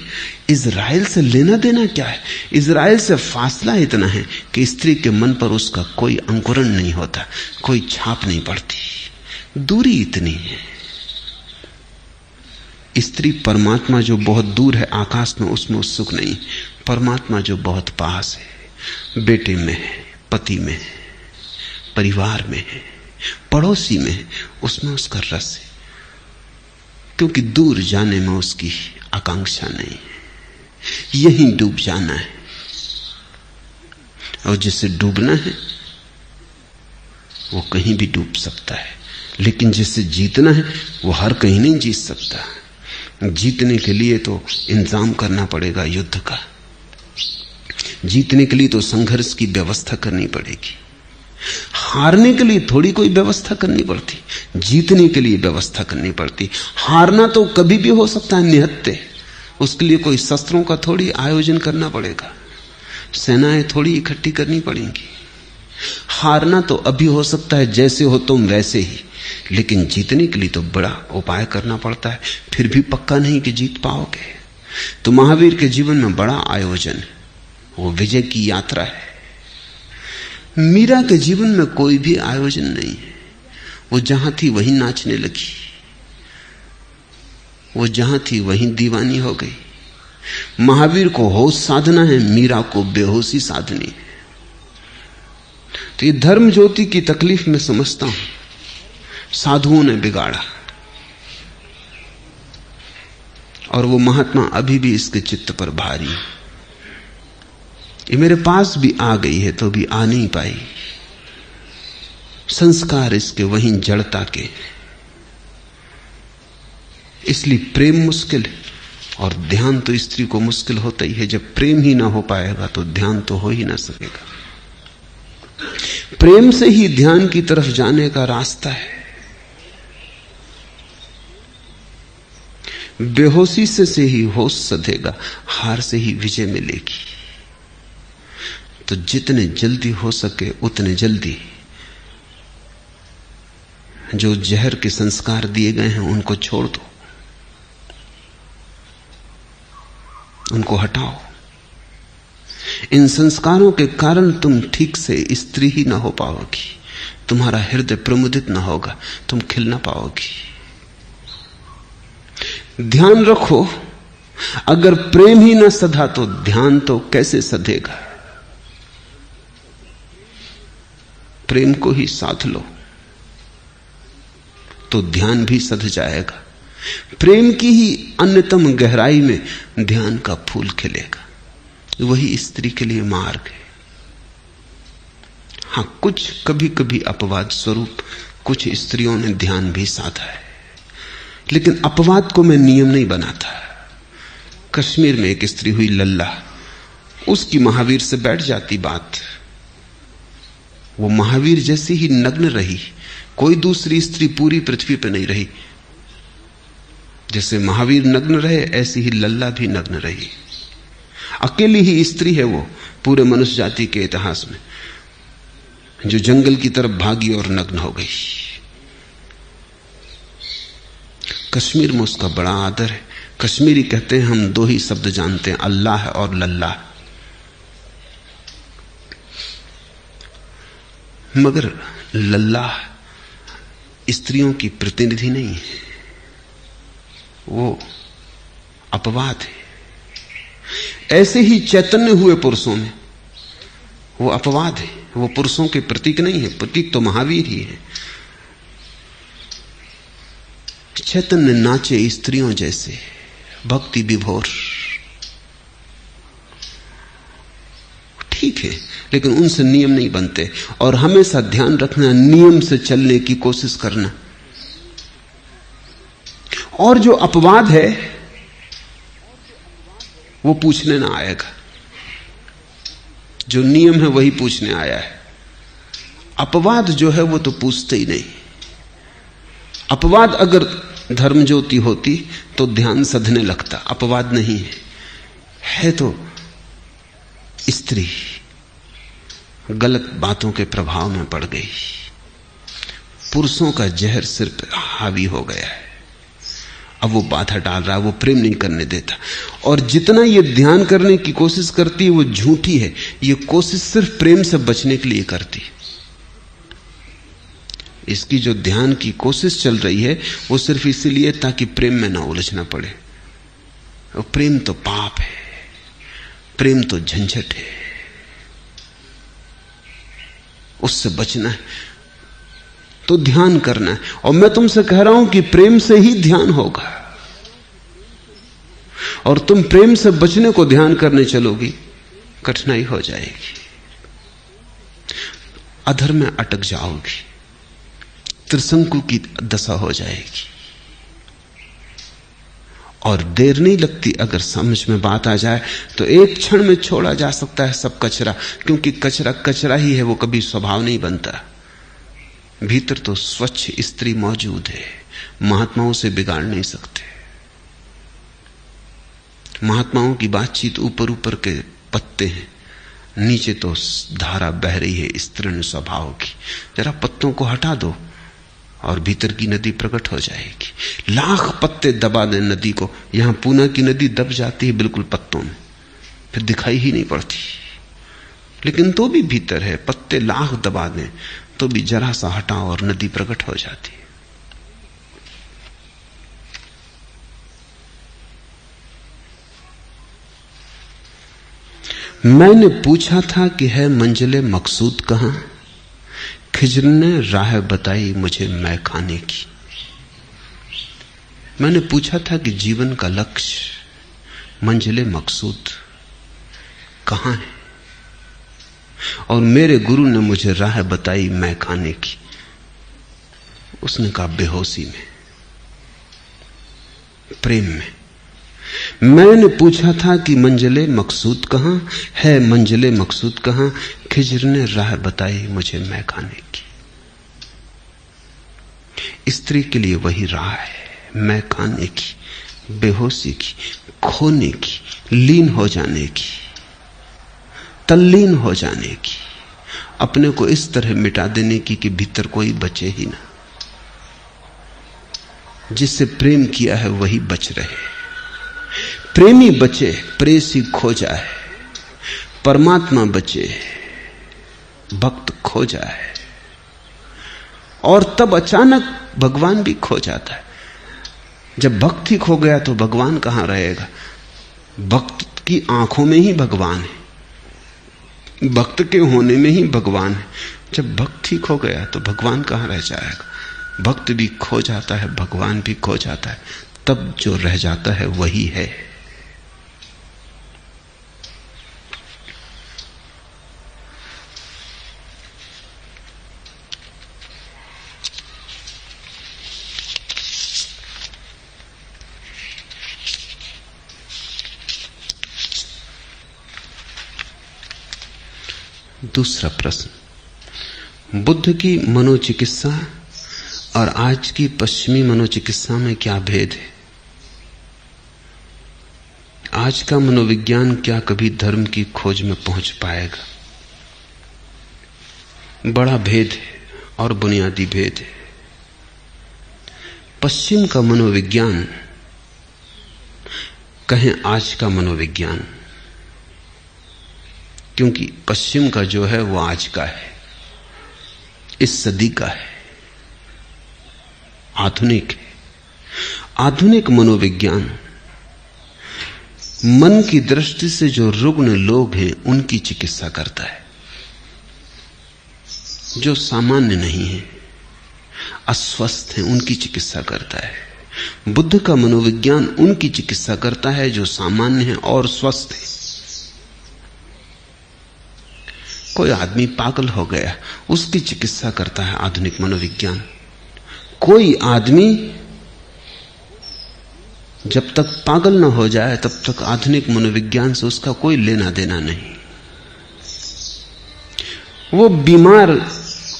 इजराइल से लेना देना क्या है, इजराइल से फासला इतना है कि स्त्री के मन पर उसका कोई अंकुरण नहीं होता, कोई छाप नहीं पड़ती, दूरी इतनी है। स्त्री परमात्मा जो बहुत दूर है आकाश में, उसमें उत्सुक नहीं। परमात्मा जो बहुत पास है, बेटे में है, पति में है, परिवार में है, पड़ोसी में है, उसमें उसका रस है, क्योंकि दूर जाने में उसकी आकांक्षा नहीं है, यहीं डूब जाना है। और जिसे डूबना है वो कहीं भी डूब सकता है, लेकिन जिसे जीतना है वो हर कहीं नहीं जीत सकता। जीतने के लिए तो इंतजाम करना पड़ेगा युद्ध का, जीतने के लिए तो संघर्ष की व्यवस्था करनी पड़ेगी। हारने के लिए थोड़ी कोई व्यवस्था करनी पड़ती, जीतने के लिए व्यवस्था करनी पड़ती। हारना तो कभी भी हो सकता है निहत्ते, उसके लिए कोई शस्त्रों का थोड़ी आयोजन करना पड़ेगा, सेनाएं थोड़ी इकट्ठी करनी पड़ेंगी। हारना तो अभी हो सकता है, जैसे हो तुम वैसे ही, लेकिन जीतने के लिए तो बड़ा उपाय करना पड़ता है, फिर भी पक्का नहीं कि जीत पाओगे। तो महावीर के जीवन में बड़ा आयोजन है, वो विजय की यात्रा है। मीरा के जीवन में कोई भी आयोजन नहीं है, वो जहां थी वहीं नाचने लगी, वो जहां थी वहीं दीवानी हो गई। महावीर को होश साधना है, मीरा को बेहोशी साधनी है। तो ये धर्म ज्योति की तकलीफ मैं समझता हूं, साधुओं ने बिगाड़ा, और वो महात्मा अभी भी इसके चित्त पर भारी है। ये मेरे पास भी आ गई है तो भी आ नहीं पाई, संस्कार इसके वहीं जड़ता के। इसलिए प्रेम मुश्किल है, और ध्यान तो स्त्री को मुश्किल होता ही है। जब प्रेम ही ना हो पाएगा तो ध्यान तो हो ही ना सकेगा। प्रेम से ही ध्यान की तरफ जाने का रास्ता है। बेहोशी से ही होश सधेगा, हार से ही विजय मिलेगी। तो जितने जल्दी हो सके उतने जल्दी जो जहर के संस्कार दिए गए हैं उनको छोड़ दो, उनको हटाओ। इन संस्कारों के कारण तुम ठीक से स्त्री ही ना हो पाओगी, तुम्हारा हृदय प्रमुदित ना होगा, तुम खिल ना पाओगी। ध्यान रखो, अगर प्रेम ही ना सधा तो ध्यान तो कैसे सधेगा। प्रेम को ही साध लो तो ध्यान भी सध जाएगा। प्रेम की ही अन्यतम गहराई में ध्यान का फूल खिलेगा। वही स्त्री के लिए मार्ग है। हां, कुछ कभी कभी अपवाद स्वरूप कुछ स्त्रियों ने ध्यान भी साधा है, लेकिन अपवाद को मैं नियम नहीं बनाता। कश्मीर में एक स्त्री हुई लल्ला, उसकी महावीर से बैठ जाती बात। वो महावीर जैसी ही नग्न रही, कोई दूसरी स्त्री पूरी पृथ्वी पर नहीं रही। जैसे महावीर नग्न रहे ऐसी ही लल्ला भी नग्न रही। अकेली ही स्त्री है वो पूरे मनुष्य जाति के इतिहास में जो जंगल की तरफ भागी और नग्न हो गई। कश्मीर में उसका बड़ा आदर है। कश्मीरी कहते हैं हम दो ही शब्द जानते हैं, अल्लाह और लल्ला। मगर लल्ला स्त्रियों की प्रतिनिधि नहीं है, वो अपवाद है। ऐसे ही चैतन्य हुए पुरुषों में वो अपवाद है, वो पुरुषों के प्रतीक नहीं है। प्रतीक तो महावीर ही है। चैतन्य नाचे स्त्रियों जैसे, भक्ति विभोर, ठीक है, लेकिन उनसे नियम नहीं बनते। और हमेशा ध्यान रखना, नियम से चलने की कोशिश करना। और जो अपवाद है वो पूछने ना आएगा, जो नियम है वही पूछने आया है। अपवाद जो है वो तो पूछते ही नहीं। अपवाद अगर धर्म ज्योति होती तो ध्यान सधने लगता। अपवाद नहीं है, है तो स्त्री गलत बातों के प्रभाव में पड़ गई। पुरुषों का जहर सिर पर हावी हो गया है। अब वो बाधा डाल रहा है, वो प्रेम नहीं करने देता। और जितना ये ध्यान करने की कोशिश करती है वो झूठी है। ये कोशिश सिर्फ प्रेम से बचने के लिए करती। इसकी जो ध्यान की कोशिश चल रही है वो सिर्फ इसीलिए ताकि प्रेम में ना उलझना पड़े। और प्रेम तो पाप है, प्रेम तो झंझट है, उससे बचना है तो ध्यान करना है। और मैं तुमसे कह रहा हूं कि प्रेम से ही ध्यान होगा। और तुम प्रेम से बचने को ध्यान करने चलोगी, कठिनाई हो जाएगी, अधर में अटक जाओगी, त्रिशंकु की दशा हो जाएगी। और देर नहीं लगती, अगर समझ में बात आ जाए तो एक क्षण में छोड़ा जा सकता है सब कचरा। क्योंकि कचरा कचरा ही है, वो कभी स्वभाव नहीं बनता। भीतर तो स्वच्छ स्त्री मौजूद है, महात्माओं से बिगाड़ नहीं सकते। महात्माओं की बातचीत ऊपर ऊपर के पत्ते हैं, नीचे तो धारा बह रही है स्त्रीण स्वभाव की। जरा पत्तों को हटा दो और भीतर की नदी प्रकट हो जाएगी। लाख पत्ते दबा दें नदी को, यहां पूना की नदी दब जाती है बिल्कुल पत्तों में, फिर दिखाई ही नहीं पड़ती। लेकिन तो भी भीतर है, पत्ते लाख दबा दें तो भी जरा सा हटाओ और नदी प्रकट हो जाती है। मैंने पूछा था कि है मंजिले मकसूद कहां, खिज्र ने राह बताई मुझे मैं खाने की। मैंने पूछा था कि जीवन का लक्ष्य मंजिले मकसूद कहां है, और मेरे गुरु ने मुझे राह बताई मैं खाने की। उसने कहा बेहोशी में, प्रेम में। मैंने पूछा था कि मंजिले मकसूद कहां है, मंजिले मकसूद कहां, खिज्र ने राह बताई मुझे मैं खाने की। स्त्री के लिए वही राह है, मैं खाने की, बेहोशी की, खोने की, लीन हो जाने की, तल्लीन हो जाने की, अपने को इस तरह मिटा देने की कि भीतर कोई बचे ही ना। जिससे प्रेम किया है वही बच रहे। प्रेमी बचे, प्रेसी खो जाए, परमात्मा बचे, भक्त खो जाए, और तब अचानक भगवान भी खो जाता है। जब भक्त ही खो गया तो भगवान कहां रहेगा? भक्त की आंखों में ही भगवान है, भक्त के होने में ही भगवान है। जब भक्त ही खो गया तो भगवान कहां रह जाएगा? भक्त भी खो जाता है, भगवान भी खो जाता है, तब जो रह जाता है वही है। दूसरा प्रश्न, बुद्ध की मनोचिकित्सा और आज की पश्चिमी मनोचिकित्सा में क्या भेद है? आज का मनोविज्ञान क्या कभी धर्म की खोज में पहुंच पाएगा? बड़ा भेद है और बुनियादी भेद है। पश्चिम का मनोविज्ञान, कहें आज का मनोविज्ञान, क्योंकि पश्चिम का जो है वो आज का है, इस सदी का है, आधुनिक है। आधुनिक मनोविज्ञान मन की दृष्टि से जो रुग्ण लोग हैं उनकी चिकित्सा करता है, जो सामान्य नहीं है, अस्वस्थ हैं, उनकी चिकित्सा करता है। बुद्ध का मनोविज्ञान उनकी चिकित्सा करता है जो सामान्य है और स्वस्थ है। कोई आदमी पागल हो गया, उसकी चिकित्सा करता है आधुनिक मनोविज्ञान। कोई आदमी जब तक पागल ना हो जाए तब तक आधुनिक मनोविज्ञान से उसका कोई लेना देना नहीं। वो बीमार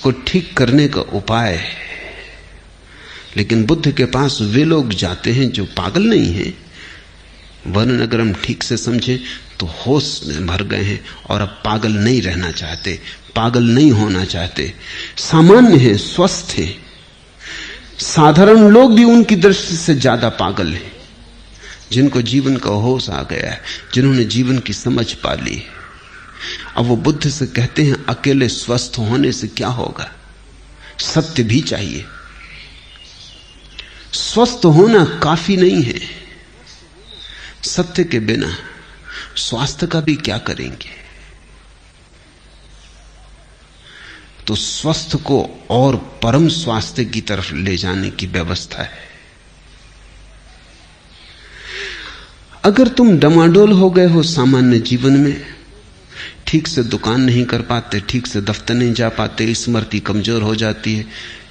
को ठीक करने का उपाय है। लेकिन बुद्ध के पास वे लोग जाते हैं जो पागल नहीं हैं, वरन अगर हम ठीक से समझें तो होश में भर गए हैं और अब पागल नहीं रहना चाहते, पागल नहीं होना चाहते, सामान्य हैं, स्वस्थ हैं। साधारण लोग भी उनकी दृष्टि से ज्यादा पागल हैं, जिनको जीवन का होश आ गया है, जिन्होंने जीवन की समझ पा ली। अब वो बुद्ध से कहते हैं अकेले स्वस्थ होने से क्या होगा, सत्य भी चाहिए। स्वस्थ होना काफी नहीं है, सत्य के बिना स्वास्थ्य का भी क्या करेंगे। तो स्वस्थ को और परम स्वास्थ्य की तरफ ले जाने की व्यवस्था है। अगर तुम डमाडोल हो गए हो सामान्य जीवन में, ठीक से दुकान नहीं कर पाते, ठीक से दफ्तर नहीं जा पाते, स्मृति कमजोर हो जाती है,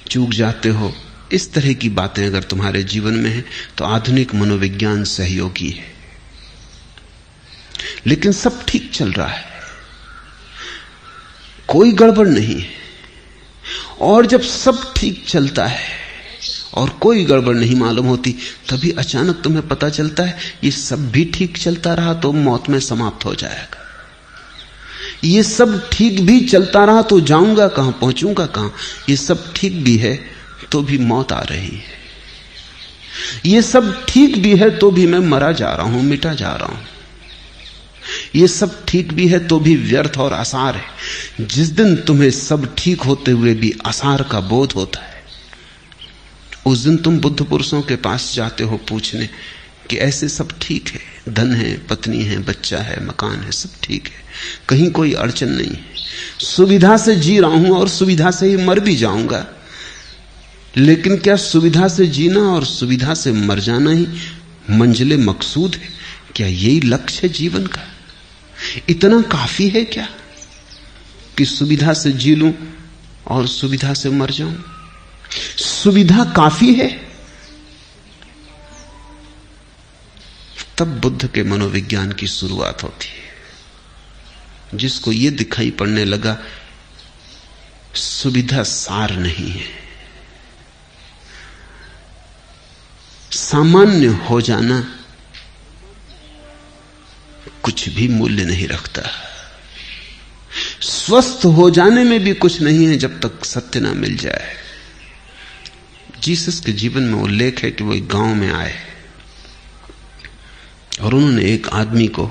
चूक जाते हो, इस तरह की बातें अगर तुम्हारे जीवन में है तो आधुनिक मनोविज्ञान सहयोगी है। लेकिन सब ठीक चल रहा है, कोई गड़बड़ नहीं है। और जब सब ठीक चलता है और कोई गड़बड़ नहीं मालूम होती, तभी अचानक तुम्हें पता चलता है ये सब भी ठीक चलता रहा तो मौत में समाप्त हो जाएगा। ये सब ठीक भी चलता रहा तो जाऊंगा कहां, पहुंचूंगा कहां। ये सब ठीक भी है तो भी मौत आ रही है। ये सब ठीक भी है तो भी मैं मरा जा रहा हूं, मिटा जा रहा हूं। ये सब ठीक भी है तो भी व्यर्थ और आसार है। जिस दिन तुम्हें सब ठीक होते हुए भी आसार का बोध होता है, उस दिन तुम बुद्ध पुरुषों के पास जाते हो पूछने कि ऐसे सब ठीक है, धन है, पत्नी है, बच्चा है, मकान है, सब ठीक है, कहीं कोई अड़चन नहीं है, सुविधा से जी रहा हूं और सुविधा से ही मर भी जाऊंगा। लेकिन क्या सुविधा से जीना और सुविधा से मर जाना ही मंजिले मकसूद है? क्या यही लक्ष्य है जीवन का? इतना काफी है क्या कि सुविधा से जी लूं और सुविधा से मर जाऊं? सुविधा काफी है? तब बुद्ध के मनोविज्ञान की शुरुआत होती है, जिसको यह दिखाई पड़ने लगा सुविधा सार नहीं है, सामान्य हो जाना कुछ भी मूल्य नहीं रखता, स्वस्थ हो जाने में भी कुछ नहीं है जब तक सत्य ना मिल जाए। जीसस के जीवन में उल्लेख है कि वो एक गांव में आए और उन्होंने एक आदमी को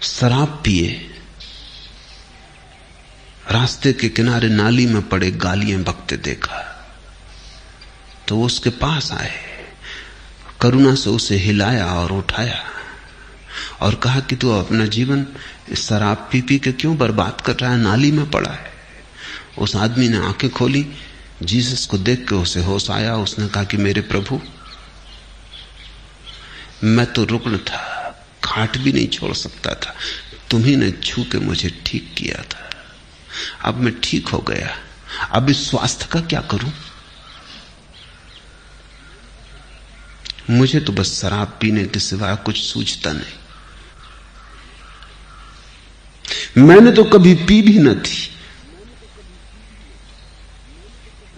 शराब पिए रास्ते के किनारे नाली में पड़े गालियां बकते देखा। तो वो उसके पास आए, करुणा से उसे हिलाया और उठाया और कहा कि तू अपना जीवन शराब पी पी के क्यों बर्बाद कर रहा है, नाली में पड़ा है। उस आदमी ने आंखें खोली, जीसस को देख के उसे होश आया। उसने कहा कि मेरे प्रभु, मैं तो रुग्ण था, खाट भी नहीं छोड़ सकता था, तुम्ही ने छू के मुझे ठीक किया था, अब मैं ठीक हो गया, अब इस स्वास्थ्य का क्या करूं? मुझे तो बस शराब पीने के सिवा कुछ सूझता नहीं। मैंने तो कभी पी भी न थी,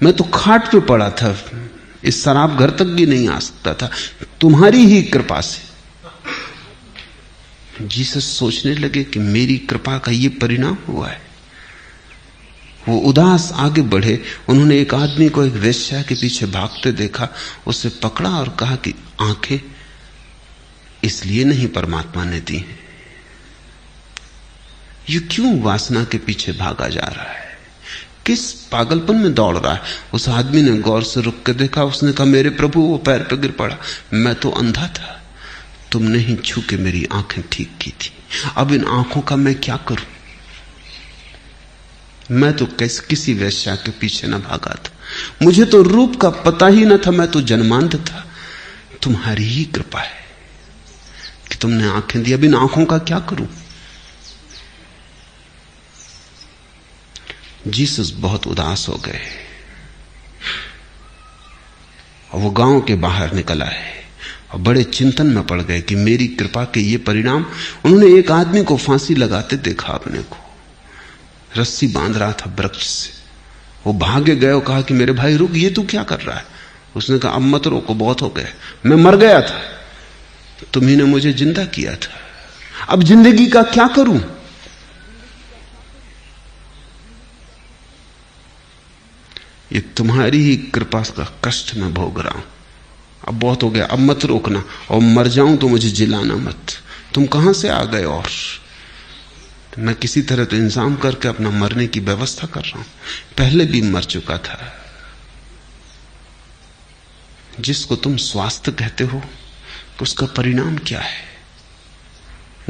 मैं तो खाट पे पड़ा था, इस शराब घर तक भी नहीं आ सकता था, तुम्हारी ही कृपा से। जीसस सोचने लगे कि मेरी कृपा का ये परिणाम हुआ है। वो उदास आगे बढ़े। उन्होंने एक आदमी को एक वेश्या के पीछे भागते देखा, उसे पकड़ा और कहा कि आंखें इसलिए नहीं परमात्मा ने दी हैं, ये क्यों वासना के पीछे भागा जा रहा है, किस पागलपन में दौड़ रहा है? उस आदमी ने गौर से रुक के देखा। उसने कहा मेरे प्रभु, वो पैर पे गिर पड़ा, मैं तो अंधा था, तुमने ही छू के मेरी आंखें ठीक की थी, अब इन आंखों का मैं क्या करूं? मैं तो किसी वेश्या के पीछे न भागा था, मुझे तो रूप का पता ही न था, मैं तो जन्मांध था, तुम्हारी ही कृपा है कि तुमने आंखें दी, अब इन आंखों का क्या करूं? जीसस बहुत उदास हो गए और वो गांव के बाहर निकल आए और बड़े चिंतन में पड़ गए कि मेरी कृपा के ये परिणाम। उन्होंने एक आदमी को फांसी लगाते देखा, अपने को रस्सी बांध रहा था वृक्ष से। वो भागे गए और कहा कि मेरे भाई रुक, ये तू क्या कर रहा है? उसने कहा अब मत रोको, बहुत हो गए, मैं मर गया था, तुम्ही ने मुझे जिंदा किया था, अब जिंदगी का क्या करूं? ये तुम्हारी ही कृपा का कष्ट मैं भोग रहा हूं, अब बहुत हो गया, अब मत रोकना, और मर जाऊं तो मुझे जिलाना मत। तुम कहां से आ गए? और मैं किसी तरह तो इंतजाम करके अपना मरने की व्यवस्था कर रहा हूं, पहले भी मर चुका था। जिसको तुम स्वास्थ्य कहते हो उसका परिणाम क्या है?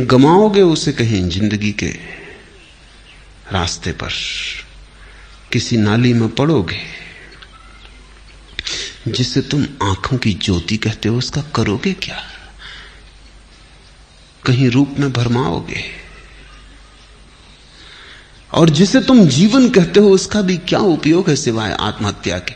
गमाओगे उसे कहीं जिंदगी के रास्ते पर, किसी नाली में पड़ोगे। जिसे तुम आंखों की ज्योति कहते हो उसका करोगे क्या? कहीं रूप में भरमाओगे। और जिसे तुम जीवन कहते हो उसका भी क्या उपयोग है सिवाय आत्महत्या के?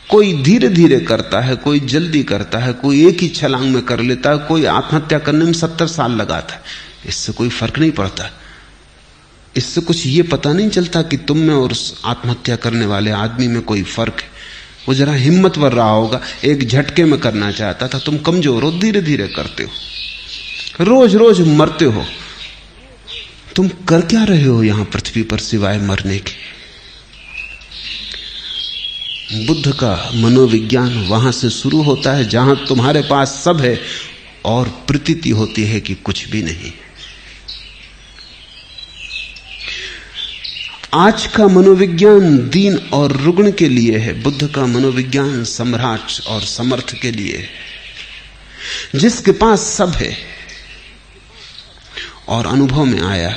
कोई धीरे धीरे करता है, कोई जल्दी करता है, कोई एक ही छलांग में कर लेता है, कोई आत्महत्या करने में 70 साल लगाता है। इससे कोई फर्क नहीं पड़ता। इससे कुछ ये पता नहीं चलता कि तुम में और उस आत्महत्या करने वाले आदमी में कोई फर्क है। वो जरा हिम्मतवर रहा होगा, एक झटके में करना चाहता था, तुम कमजोर हो, धीरे धीरे करते हो, रोज रोज मरते हो। तुम कर क्या रहे हो यहां पृथ्वी पर सिवाय मरने के? बुद्ध का मनोविज्ञान वहां से शुरू होता है जहां तुम्हारे पास सब है और प्रतीति होती है कि कुछ भी नहीं। आज का मनोविज्ञान दीन और रुग्ण के लिए है, बुद्ध का मनोविज्ञान सम्राट और समर्थ के लिए है। जिसके पास सब है और अनुभव में आया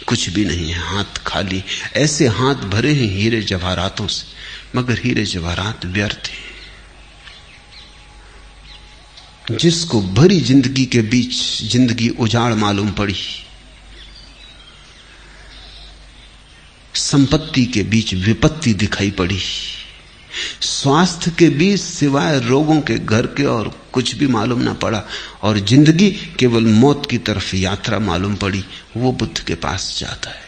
कुछ भी नहीं है, हाथ खाली। ऐसे हाथ भरे हैं हीरे जवाहरातों से, मगर हीरे जवाहरात व्यर्थ हैं। जिसको भरी जिंदगी के बीच जिंदगी उजाड़ मालूम पड़ी, संपत्ति के बीच विपत्ति दिखाई पड़ी, स्वास्थ्य के बीच सिवाय रोगों के घर के और कुछ भी मालूम ना पड़ा, और जिंदगी केवल मौत की तरफ यात्रा मालूम पड़ी, वो बुद्ध के पास जाता है।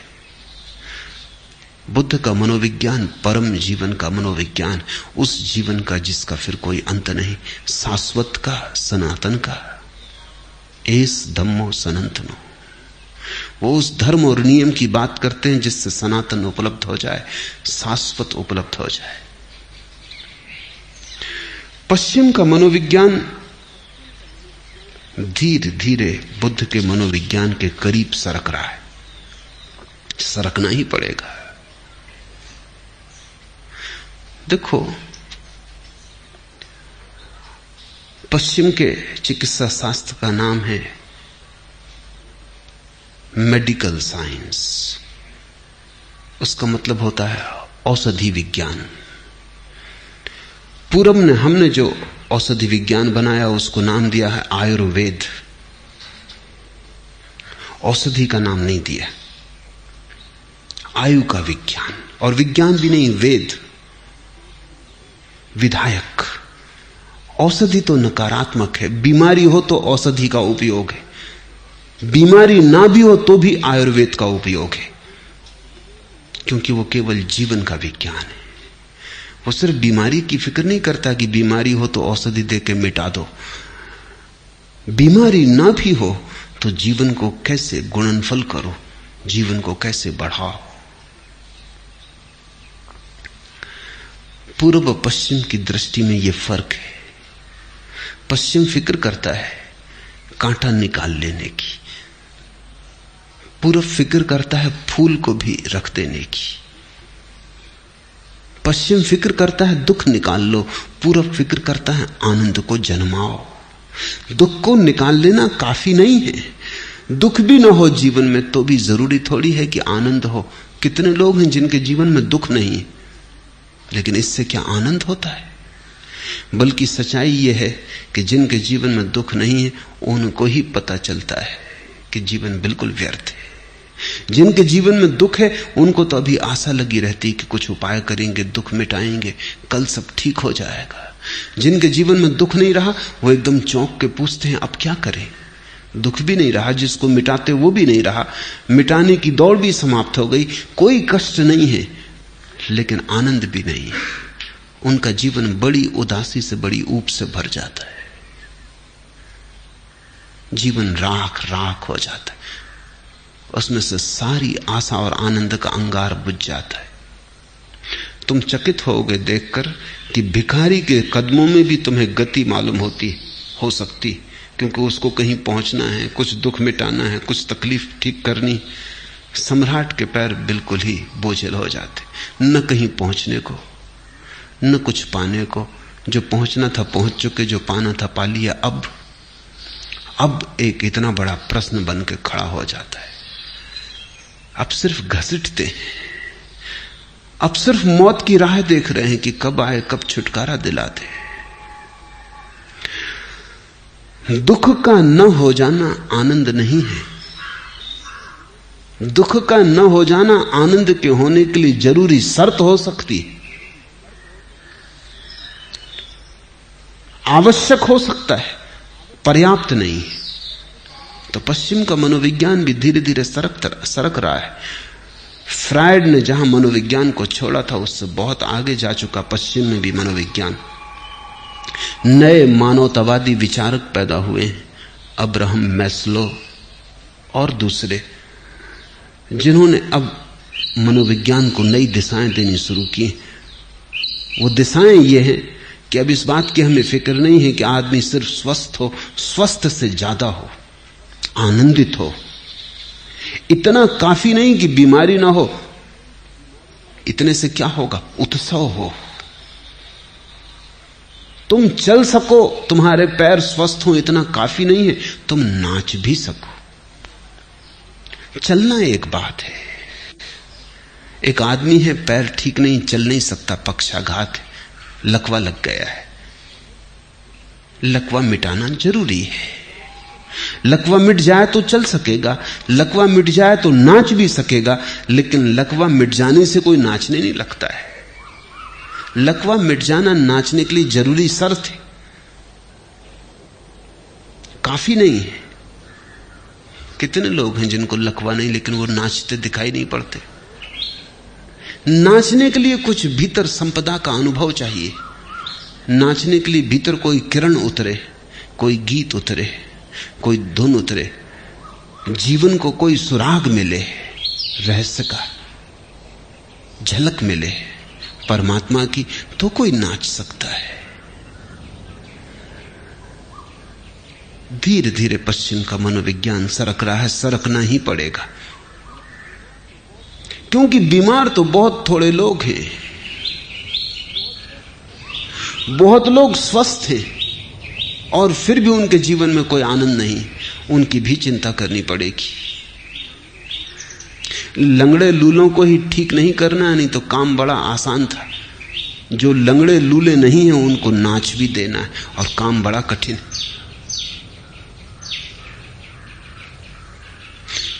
बुद्ध का मनोविज्ञान परम जीवन का मनोविज्ञान, उस जीवन का जिसका फिर कोई अंत नहीं, शाश्वत का, सनातन का। एस धम्मो सनातनो, वो उस धर्म और नियम की बात करते हैं जिससे सनातन उपलब्ध हो जाए, शाश्वत उपलब्ध हो जाए। पश्चिम का मनोविज्ञान धीरे धीरे बुद्ध के मनोविज्ञान के करीब सरक रहा है, सरकना ही पड़ेगा। देखो, पश्चिम के चिकित्सा शास्त्र का नाम है मेडिकल साइंस। उसका मतलब होता है औषधि विज्ञान। पूरब ने, हमने जो औषधि विज्ञान बनाया उसको नाम दिया है आयुर्वेद। औषधि का नाम नहीं दिया, आयु का विज्ञान। और विज्ञान भी नहीं, वेद, विधायक। औषधि तो नकारात्मक है, बीमारी हो तो औषधि का उपयोग है, बीमारी ना भी हो तो भी आयुर्वेद का उपयोग है, क्योंकि वो केवल जीवन का विज्ञान है। वो सिर्फ बीमारी की फिक्र नहीं करता कि बीमारी हो तो औषधि देके मिटा दो, बीमारी ना भी हो तो जीवन को कैसे गुणनफल करो, जीवन को कैसे बढ़ाओ। पूर्व पश्चिम की दृष्टि में यह फर्क है। पश्चिम फिक्र करता है कांटा निकाल लेने की, पूर्व फिक्र करता है फूल को भी रख देने की। पश्चिम फिक्र करता है दुख निकाल लो, पूर्व फिक्र करता है आनंद को जन्माओ। दुख को निकाल लेना काफी नहीं है, दुख भी ना हो जीवन में तो भी जरूरी थोड़ी है कि आनंद हो। कितने लोग हैं जिनके जीवन में दुख नहीं है, लेकिन इससे क्या आनंद होता है? बल्कि सच्चाई यह है कि जिनके जीवन में दुख नहीं है उनको ही पता चलता है कि जीवन बिल्कुल व्यर्थ है। जिनके जीवन में दुख है उनको तो अभी आशा लगी रहती कि कुछ उपाय करेंगे, दुख मिटाएंगे, कल सब ठीक हो जाएगा। जिनके जीवन में दुख नहीं रहा वो एकदम चौंक के पूछते हैं अब क्या करें। दुख भी नहीं रहा, जिसको मिटाते वो भी नहीं रहा, मिटाने की दौड़ भी समाप्त हो गई, कोई कष्ट नहीं है लेकिन आनंद भी नहीं है। उनका जीवन बड़ी उदासी से, बड़ी ऊब से भर जाता है। जीवन राख राख हो जाता है, उसमें से सारी आशा और आनंद का अंगार बुझ जाता है। तुम चकित होगे देखकर कि भिखारी के कदमों में भी तुम्हें गति मालूम होती हो सकती, क्योंकि उसको कहीं पहुंचना है, कुछ दुख मिटाना है, कुछ तकलीफ ठीक करनी। सम्राट के पैर बिल्कुल ही बोझिल हो जाते, न कहीं पहुंचने को, न कुछ पाने को। जो पहुंचना था पहुंच चुके, जो पाना था पा लिया। अब एक इतना बड़ा प्रश्न बन के खड़ा हो जाता है। अब सिर्फ घसीटते हैं, अब सिर्फ मौत की राह देख रहे हैं कि कब आए, कब छुटकारा दिलाते। दुख का न हो जाना आनंद नहीं है। दुख का न हो जाना आनंद के होने के लिए जरूरी शर्त हो सकती है, आवश्यक हो सकता है, पर्याप्त नहीं। तो पश्चिम का मनोविज्ञान भी धीरे धीरे सरक रहा है। फ्रायड ने जहां मनोविज्ञान को छोड़ा था उससे बहुत आगे जा चुका पश्चिम में भी मनोविज्ञान। नए मानवतावादी विचारक पैदा हुए हैं, अब्राहम मैस्लो और दूसरे, जिन्होंने अब मनोविज्ञान को नई दिशाएं देनी शुरू की। वो दिशाएं ये हैं कि अब इस बात की हमें फिक्र नहीं है कि आदमी सिर्फ स्वस्थ हो, स्वस्थ से ज्यादा हो, आनंदित हो। इतना काफी नहीं कि बीमारी ना हो, इतने से क्या होगा, उत्सव हो। तुम चल सको, तुम्हारे पैर स्वस्थ हो, इतना काफी नहीं है, तुम नाच भी सको। चलना एक बात है। एक आदमी है, पैर ठीक नहीं, चल नहीं सकता, पक्षाघात है, लकवा लग गया है। लकवा मिटाना जरूरी है। लकवा मिट जाए तो चल सकेगा, लकवा मिट जाए तो नाच भी सकेगा, लेकिन लकवा मिट जाने से कोई नाचने नहीं लगता है। लकवा मिट जाना नाचने के लिए जरूरी शर्त है, काफी नहीं है। कितने लोग हैं जिनको लकवा नहीं, लेकिन वो नाचते दिखाई नहीं पड़ते। नाचने के लिए कुछ भीतर संपदा का अनुभव चाहिए। नाचने के लिए भीतर कोई किरण उतरे, कोई गीत उतरे, कोई धुन उतरे, जीवन को कोई सुराग मिले, रहस्य का झलक मिले परमात्मा की, तो कोई नाच सकता है। धीरे धीरे पश्चिम का मनोविज्ञान सरक रहा है, सरकना ही पड़ेगा, क्योंकि बीमार तो बहुत थोड़े लोग हैं। बहुत लोग स्वस्थ हैं और फिर भी उनके जीवन में कोई आनंद नहीं, उनकी भी चिंता करनी पड़ेगी। लंगड़े लूलों को ही ठीक नहीं करना है, नहीं तो काम बड़ा आसान था। जो लंगड़े लूले नहीं हैं उनको नाच भी देना है, और काम बड़ा कठिन है।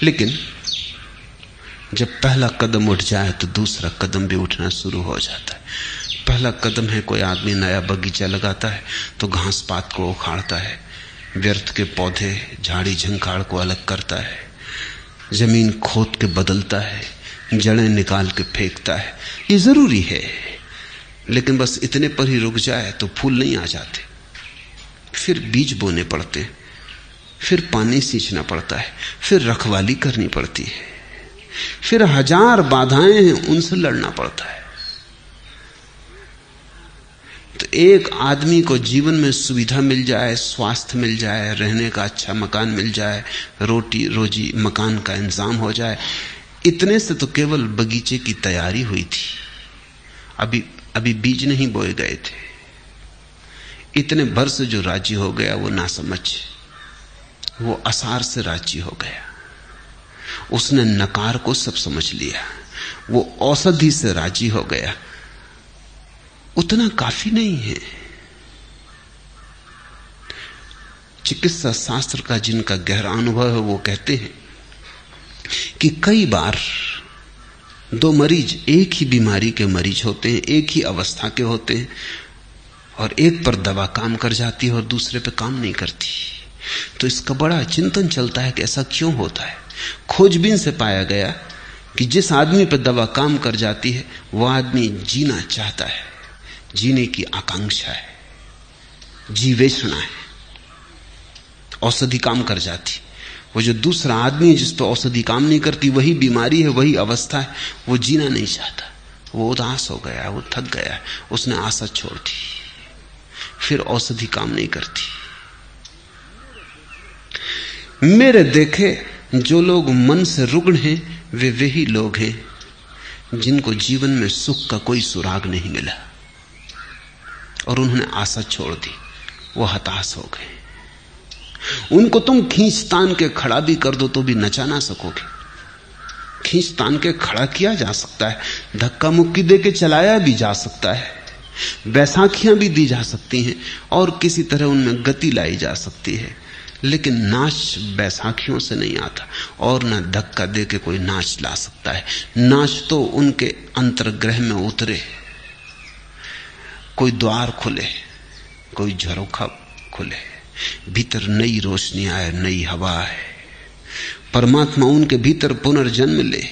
लेकिन जब पहला कदम उठ जाए तो दूसरा कदम भी उठना शुरू हो जाता है। पहला कदम है, कोई आदमी नया बगीचा लगाता है तो घास पात को उखाड़ता है, व्यर्थ के पौधे झाड़ी झंखाड़ को अलग करता है, जमीन खोद के बदलता है, जड़ें निकाल के फेंकता है। ये जरूरी है, लेकिन बस इतने पर ही रुक जाए तो फूल नहीं आ जाते। फिर बीज बोने पड़ते, फिर पानी सींचना पड़ता है, फिर रखवाली करनी पड़ती है, फिर हजार बाधाएं हैं, उनसे लड़ना पड़ता है। तो एक आदमी को जीवन में सुविधा मिल जाए, स्वास्थ्य मिल जाए, रहने का अच्छा मकान मिल जाए, रोटी रोजी मकान का इंतजाम हो जाए, इतने से तो केवल बगीचे की तैयारी हुई थी। अभी बीज नहीं बोए गए थे। इतने भर से जो राजी हो गया वो ना समझ, वो असार से राजी हो गया। उसने नकार को सब समझ लिया, वो औषधि से राजी हो गया। उतना काफी नहीं है। चिकित्सा शास्त्र का जिनका गहरा अनुभव है वो कहते हैं कि कई बार दो मरीज एक ही बीमारी के मरीज होते हैं, एक ही अवस्था के होते हैं, और एक पर दवा काम कर जाती है और दूसरे पे काम नहीं करती। तो इसका बड़ा चिंतन चलता है कि ऐसा क्यों होता है। खोजबीन से पाया गया कि जिस आदमी पर दवा काम कर जाती है वो आदमी जीना चाहता है, जीने की आकांक्षा है, जीवेषणा है, औषधि काम कर जाती। वो जो दूसरा आदमी है जिस पर औषधि काम नहीं करती, वही बीमारी है, वही अवस्था है, वो जीना नहीं चाहता, वो उदास हो गया, वो थक गया, उसने आशा छोड़ दी, फिर औषधि काम नहीं करती। मेरे देखे जो लोग मन से रुग्ण हैं वे वही लोग हैं जिनको जीवन में सुख का कोई सुराग नहीं मिला और उन्होंने आशा छोड़ दी, वो हताश हो गए। उनको तुम खींच तान के खड़ा भी कर दो तो भी नचा ना सकोगे। खींच तान के खड़ा किया जा सकता है, धक्का मुक्की दे के चलाया भी जा सकता है, बैसाखियां भी दी जा सकती हैं और किसी तरह उनमें गति लाई जा सकती है, लेकिन नाच बैसाखियों से नहीं आता और न धक्का दे के कोई नाच ला सकता है। नाच तो उनके अंतर्ग्रह में उतरे, कोई द्वार खुले, कोई झरोखा खुले, भीतर नई रोशनी आए, नई हवा आए, परमात्मा उनके भीतर पुनर्जन्म ले।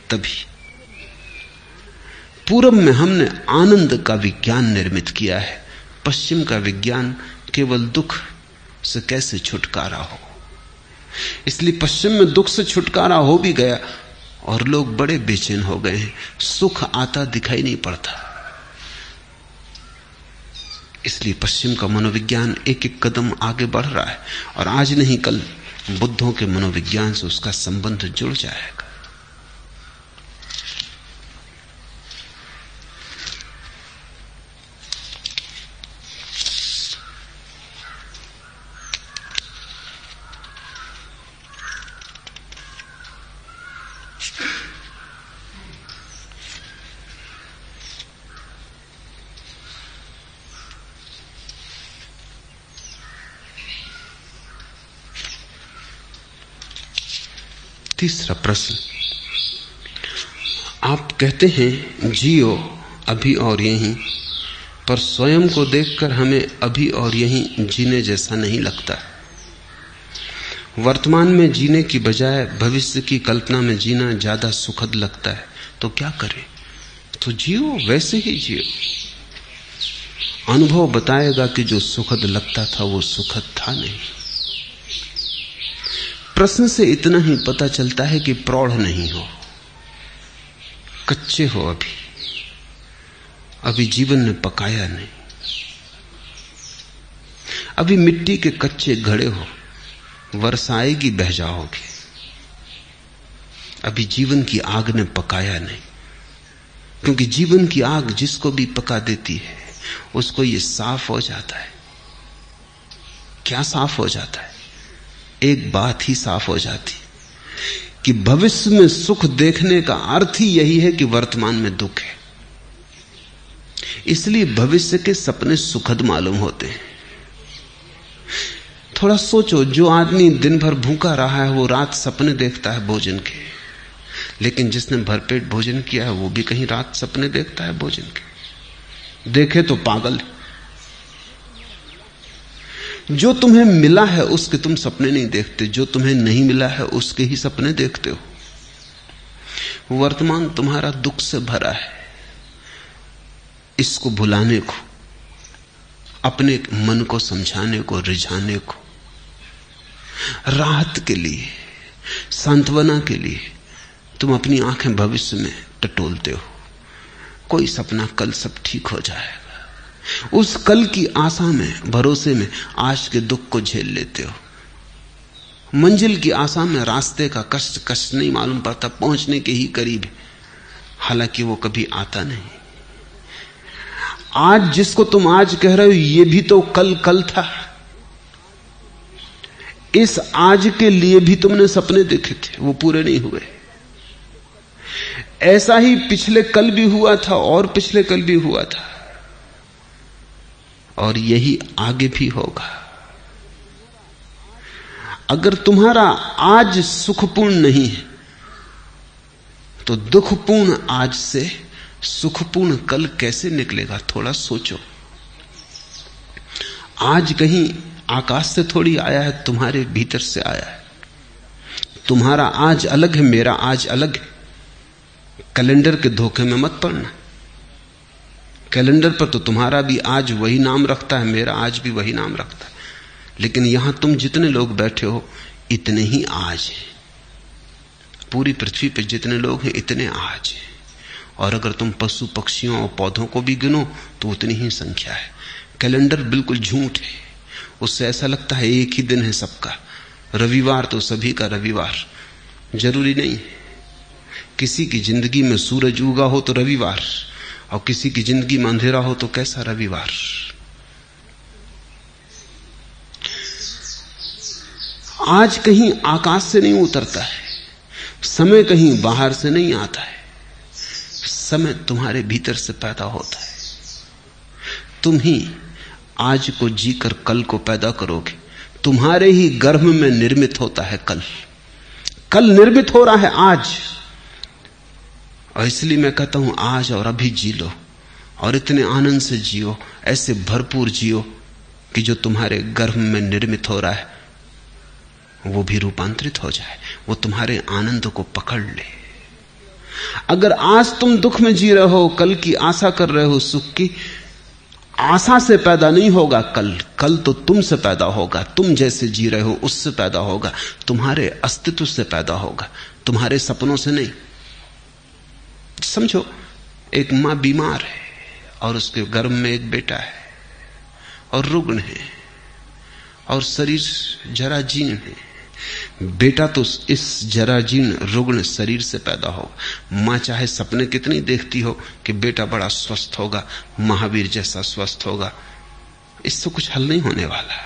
तभी पूरब में हमने आनंद का विज्ञान निर्मित किया है, पश्चिम का विज्ञान केवल दुख से कैसे छुटकारा हो। इसलिए पश्चिम में दुख से छुटकारा हो भी गया और लोग बड़े बेचैन हो गए हैं, सुख आता दिखाई नहीं पड़ता। इसलिए पश्चिम का मनोविज्ञान एक एक कदम आगे बढ़ रहा है, और आज नहीं कल बुद्धों के मनोविज्ञान से उसका संबंध जुड़ जाएगा। तीसरा प्रश्न, आप कहते हैं जियो अभी और यहीं, पर स्वयं को देखकर हमें अभी और यहीं जीने जैसा नहीं लगता। वर्तमान में जीने की बजाय भविष्य की कल्पना में जीना ज्यादा सुखद लगता है, तो क्या करें? तो जियो, वैसे ही जियो। अनुभव बताएगा कि जो सुखद लगता था वो सुखद था नहीं। प्रश्न से इतना ही पता चलता है कि प्रौढ़ नहीं हो, कच्चे हो, अभी जीवन ने पकाया नहीं, अभी मिट्टी के कच्चे घड़े हो, वर्षा आएगी बह जाओगे। अभी जीवन की आग ने पकाया नहीं, क्योंकि जीवन की आग जिसको भी पका देती है उसको ये साफ हो जाता है। क्या साफ हो जाता है? एक बात ही साफ हो जाती कि भविष्य में सुख देखने का अर्थ ही यही है कि वर्तमान में दुख है। इसलिए भविष्य के सपने सुखद मालूम होते हैं। थोड़ा सोचो, जो आदमी दिन भर भूखा रहा है वो रात सपने देखता है भोजन के, लेकिन जिसने भरपेट भोजन किया है वो भी कहीं रात सपने देखता है भोजन के। देखे तो पागल। जो तुम्हें मिला है उसके तुम सपने नहीं देखते, जो तुम्हें नहीं मिला है उसके ही सपने देखते हो। वर्तमान तुम्हारा दुख से भरा है। इसको भुलाने को, अपने मन को समझाने को, रिझाने को, राहत के लिए, सांत्वना के लिए तुम अपनी आंखें भविष्य में टटोलते हो। कोई सपना, कल सब ठीक हो जाएगा। उस कल की आशा में, भरोसे में आज के दुख को झेल लेते हो। मंजिल की आशा में रास्ते का कष्ट नहीं मालूम पड़ता, पहुंचने के ही करीब है, हालांकि वो कभी आता नहीं। आज जिसको तुम आज कह रहे हो ये भी तो कल था। इस आज के लिए भी तुमने सपने देखे थे, वो पूरे नहीं हुए। ऐसा ही पिछले कल भी हुआ था और पिछले कल भी हुआ था, और यही आगे भी होगा। अगर तुम्हारा आज सुखपूर्ण नहीं है तो दुखपूर्ण आज से सुखपूर्ण कल कैसे निकलेगा? थोड़ा सोचो। आज कहीं आकाश से थोड़ी आया है, तुम्हारे भीतर से आया है। तुम्हारा आज अलग है, मेरा आज अलग है। कैलेंडर के धोखे में मत पड़ना। कैलेंडर पर तो तुम्हारा भी आज वही नाम रखता है, मेरा आज भी वही नाम रखता है, लेकिन यहां तुम जितने लोग बैठे हो इतने ही आज हैं। पूरी पृथ्वी पर जितने लोग हैं इतने आज हैं। और अगर तुम पशु पक्षियों और पौधों को भी गिनो तो उतनी ही संख्या है। कैलेंडर बिल्कुल झूठ है। उससे ऐसा लगता है एक ही दिन है सबका। रविवार तो सभी का रविवार, जरूरी नहीं है। किसी की जिंदगी में सूरज उगा हो तो रविवार, और किसी की जिंदगी में अंधेरा हो तो कैसा रविवार। आज कहीं आकाश से नहीं उतरता है, समय कहीं बाहर से नहीं आता है, समय तुम्हारे भीतर से पैदा होता है। तुम ही आज को जीकर कल को पैदा करोगे। तुम्हारे ही गर्भ में निर्मित होता है कल। कल निर्मित हो रहा है आज। और इसलिए मैं कहता हूं आज और अभी जी लो, और इतने आनंद से जियो, ऐसे भरपूर जियो कि जो तुम्हारे गर्भ में निर्मित हो रहा है वो भी रूपांतरित हो जाए, वो तुम्हारे आनंद को पकड़ ले। अगर आज तुम दुख में जी रहे हो, कल की आशा कर रहे हो सुख की, आशा से पैदा नहीं होगा कल तो तुमसे पैदा होगा। तुम जैसे जी रहे हो उससे पैदा होगा, तुम्हारे अस्तित्व से पैदा होगा, तुम्हारे सपनों से नहीं। समझो, एक मां बीमार है और उसके गर्भ में एक बेटा है। और रुग्ण है और शरीर जराजीर्ण है। बेटा तो इस जराजीर्ण रुग्ण शरीर से पैदा हो। मां चाहे सपने कितनी देखती हो कि बेटा बड़ा स्वस्थ होगा, महावीर जैसा स्वस्थ होगा, इससे कुछ हल नहीं होने वाला।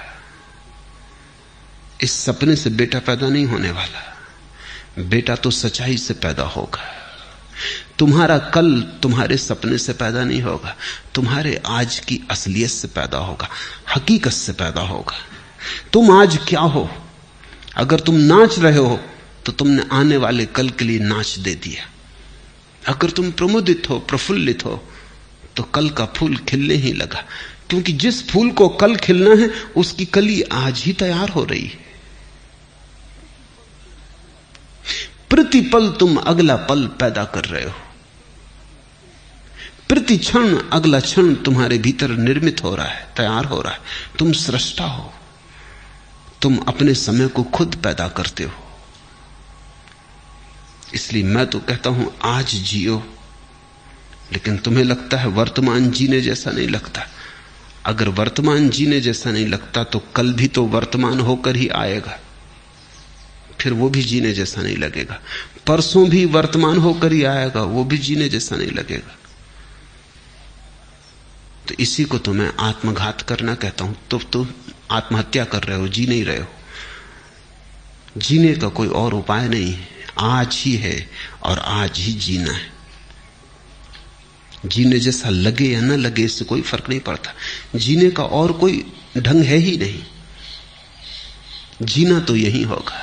इस सपने से बेटा पैदा नहीं होने वाला। बेटा तो सच्चाई से पैदा होगा। तुम्हारा कल तुम्हारे सपने से पैदा नहीं होगा, तुम्हारे आज की असलियत से पैदा होगा, हकीकत से पैदा होगा। तुम आज क्या हो? अगर तुम नाच रहे हो तो तुमने आने वाले कल के लिए नाच दे दिया। अगर तुम प्रमुदित हो, प्रफुल्लित हो, तो कल का फूल खिलने ही लगा, क्योंकि जिस फूल को कल खिलना है उसकी कली आज ही तैयार हो रही है। प्रतिपल तुम अगला पल पैदा कर रहे हो। प्रति क्षण अगला क्षण तुम्हारे भीतर निर्मित हो रहा है, तैयार हो रहा है। तुम सृष्टा हो। तुम अपने समय को खुद पैदा करते हो। इसलिए मैं तो कहता हूं आज जियो, लेकिन तुम्हें लगता है वर्तमान जीने जैसा नहीं लगता। अगर वर्तमान जीने जैसा नहीं लगता तो कल भी तो वर्तमान होकर ही आएगा, फिर वो भी जीने जैसा नहीं लगेगा। परसों भी वर्तमान होकर ही आएगा, वो भी जीने जैसा नहीं लगेगा। तो इसी को तो मैं आत्मघात करना कहता हूं। तो तुम आत्महत्या कर रहे हो, जी नहीं रहे हो। जीने का कोई और उपाय नहीं है, आज ही है और आज ही जीना है। जीने जैसा लगे या न लगे इससे कोई फर्क नहीं पड़ता। जीने का और कोई ढंग है ही नहीं। जीना तो यही होगा।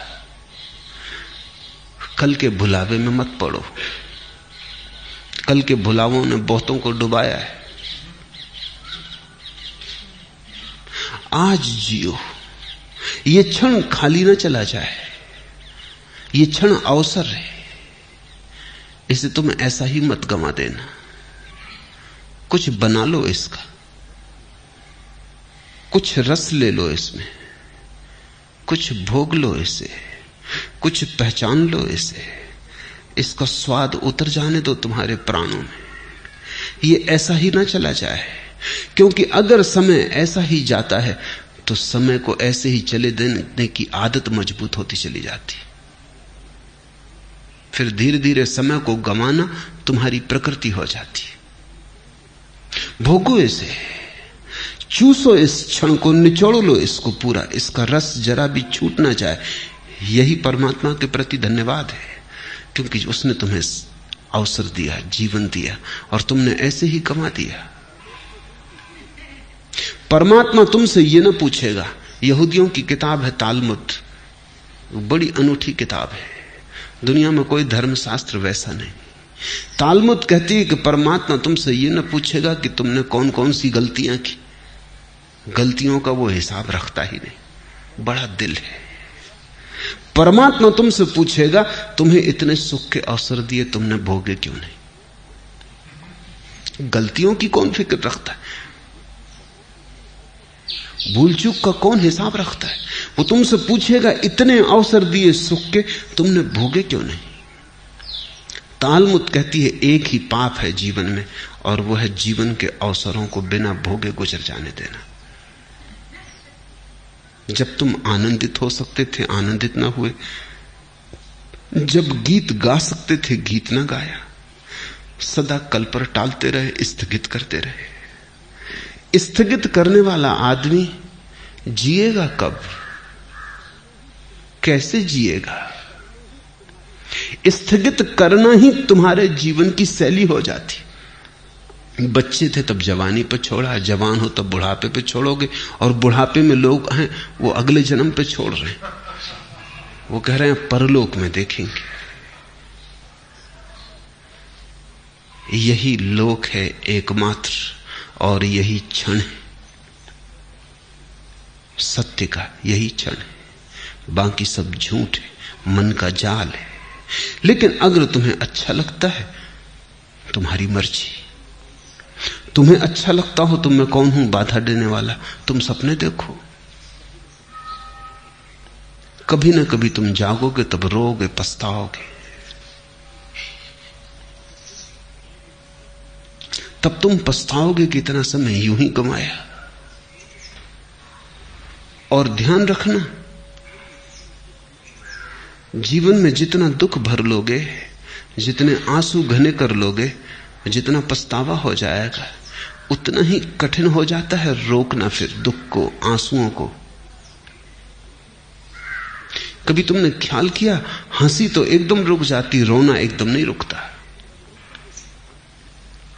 कल के भुलावे में मत पड़ो। कल के भुलावों ने बहुतों को डुबाया है। आज जियो। ये क्षण खाली ना चला जाए। ये क्षण अवसर है, इसे तुम ऐसा ही मत गंवा देना। कुछ बना लो इसका, कुछ रस ले लो इसमें, कुछ भोग लो इसे, कुछ पहचान लो इसे। इसका स्वाद उतर जाने दो तुम्हारे प्राणों में। ये ऐसा ही ना चला जाए, क्योंकि अगर समय ऐसा ही जाता है तो समय को ऐसे ही चले देने की आदत मजबूत होती चली जाती। फिर धीरे धीरे समय को गंवाना तुम्हारी प्रकृति हो जाती। भोगो इसे, चूसो इस क्षण को, निचोड़ लो इसको पूरा। इसका रस जरा भी छूट ना जाए। यही परमात्मा के प्रति धन्यवाद है, क्योंकि उसने तुम्हें अवसर दिया, जीवन दिया, और तुमने ऐसे ही गंवा दिया। परमात्मा तुमसे ये न पूछेगा। यहूदियों की किताब है तालमुद, बड़ी अनूठी किताब है। दुनिया में कोई धर्मशास्त्र वैसा नहीं। तालमुद कहती है कि परमात्मा तुमसे ये न पूछेगा कि तुमने कौन कौन सी गलतियां की। गलतियों का वो हिसाब रखता ही नहीं, बड़ा दिल है। परमात्मा तुमसे पूछेगा तुम्हें इतने सुख के अवसर दिए, तुमने भोगे क्यों नहीं? गलतियों की कौन फिक्र रखता है? भूल चूक का कौन हिसाब रखता है? वो तुमसे पूछेगा इतने अवसर दिए सुख के, तुमने भोगे क्यों नहीं? तालमुद कहती है एक ही पाप है जीवन में, और वो है जीवन के अवसरों को बिना भोगे गुजर जाने देना। जब तुम आनंदित हो सकते थे आनंदित ना हुए, जब गीत गा सकते थे गीत ना गाया, सदा कल पर टालते रहे, स्थगित करते रहे। स्थगित करने वाला आदमी जिएगा कब? कैसे जिएगा? स्थगित करना ही तुम्हारे जीवन की शैली हो जाती। बच्चे थे तब जवानी पर छोड़ा, जवान हो तब बुढ़ापे पे छोड़ोगे, और बुढ़ापे में लोग हैं वो अगले जन्म पे छोड़ रहे हैं। वो कह रहे हैं परलोक में देखेंगे। यही लोक है एकमात्र, और यही क्षण है सत्य का। यही क्षण है, बाकी सब झूठ है, मन का जाल है। लेकिन अगर तुम्हें अच्छा लगता है, तुम्हारी मर्जी। तुम्हें अच्छा लगता हो तो मैं कौन हूं बाधा देने वाला? तुम सपने देखो, कभी ना कभी तुम जागोगे, तब रोओगे, पछताओगे। तब तुम पछताओगे कि इतना समय यूं ही गंवाया। और ध्यान रखना, जीवन में जितना दुख भर लोगे, जितने आंसू घने कर लोगे, जितना पछतावा हो जाएगा, उतना ही कठिन हो जाता है रोकना फिर दुख को, आंसुओं को। कभी तुमने ख्याल किया, हंसी तो एकदम रुक जाती, रोना एकदम नहीं रुकता।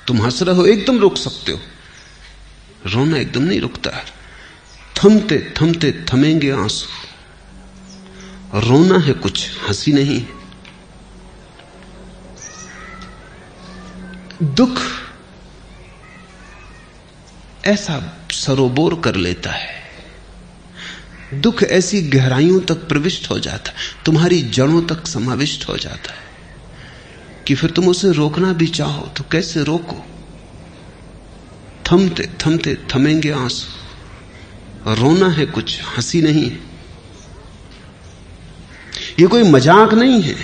तुम हंस रहे हो एकदम रुक सकते हो, रोना एकदम नहीं रुकता। थमते थमते थमेंगे आंसू। रोना है कुछ, हंसी नहीं। दुख ऐसा सरोबोर कर लेता है, दुख ऐसी गहराइयों तक प्रविष्ट हो जाता है, तुम्हारी जड़ों तक समाविष्ट हो जाता है कि फिर तुम उसे रोकना भी चाहो तो कैसे रोको। थमते थमते थमेंगे आंसू। रोना है कुछ, हंसी नहीं है। ये कोई मजाक नहीं है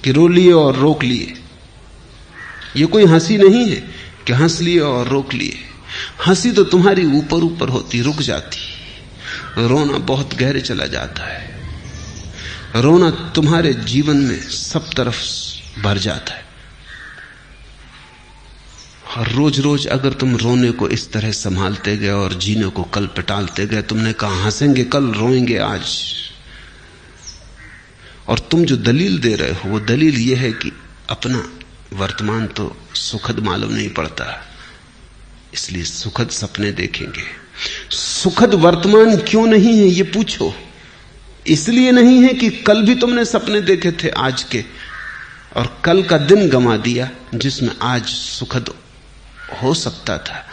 कि रो लिए और रोक लिए। ये कोई हंसी नहीं है कि हंस लिए और रोक लिए। हंसी तो तुम्हारी ऊपर ऊपर होती, रुक जाती। रोना बहुत गहरे चला जाता है। रोना तुम्हारे जीवन में सब तरफ भर जाता है। और रोज रोज अगर तुम रोने को इस तरह संभालते गए और जीने को कल पे टालते गए, तुमने कहा हंसेंगे कल, रोएंगे आज, और तुम जो दलील दे रहे हो वो दलील ये है कि अपना वर्तमान तो सुखद मालूम नहीं पड़ता, इसलिए सुखद सपने देखेंगे। सुखद वर्तमान क्यों नहीं है ये पूछो। इसलिए नहीं है कि कल भी तुमने सपने देखे थे आज के, और कल का दिन गंवा दिया जिसमें आज सुखद हो सकता था,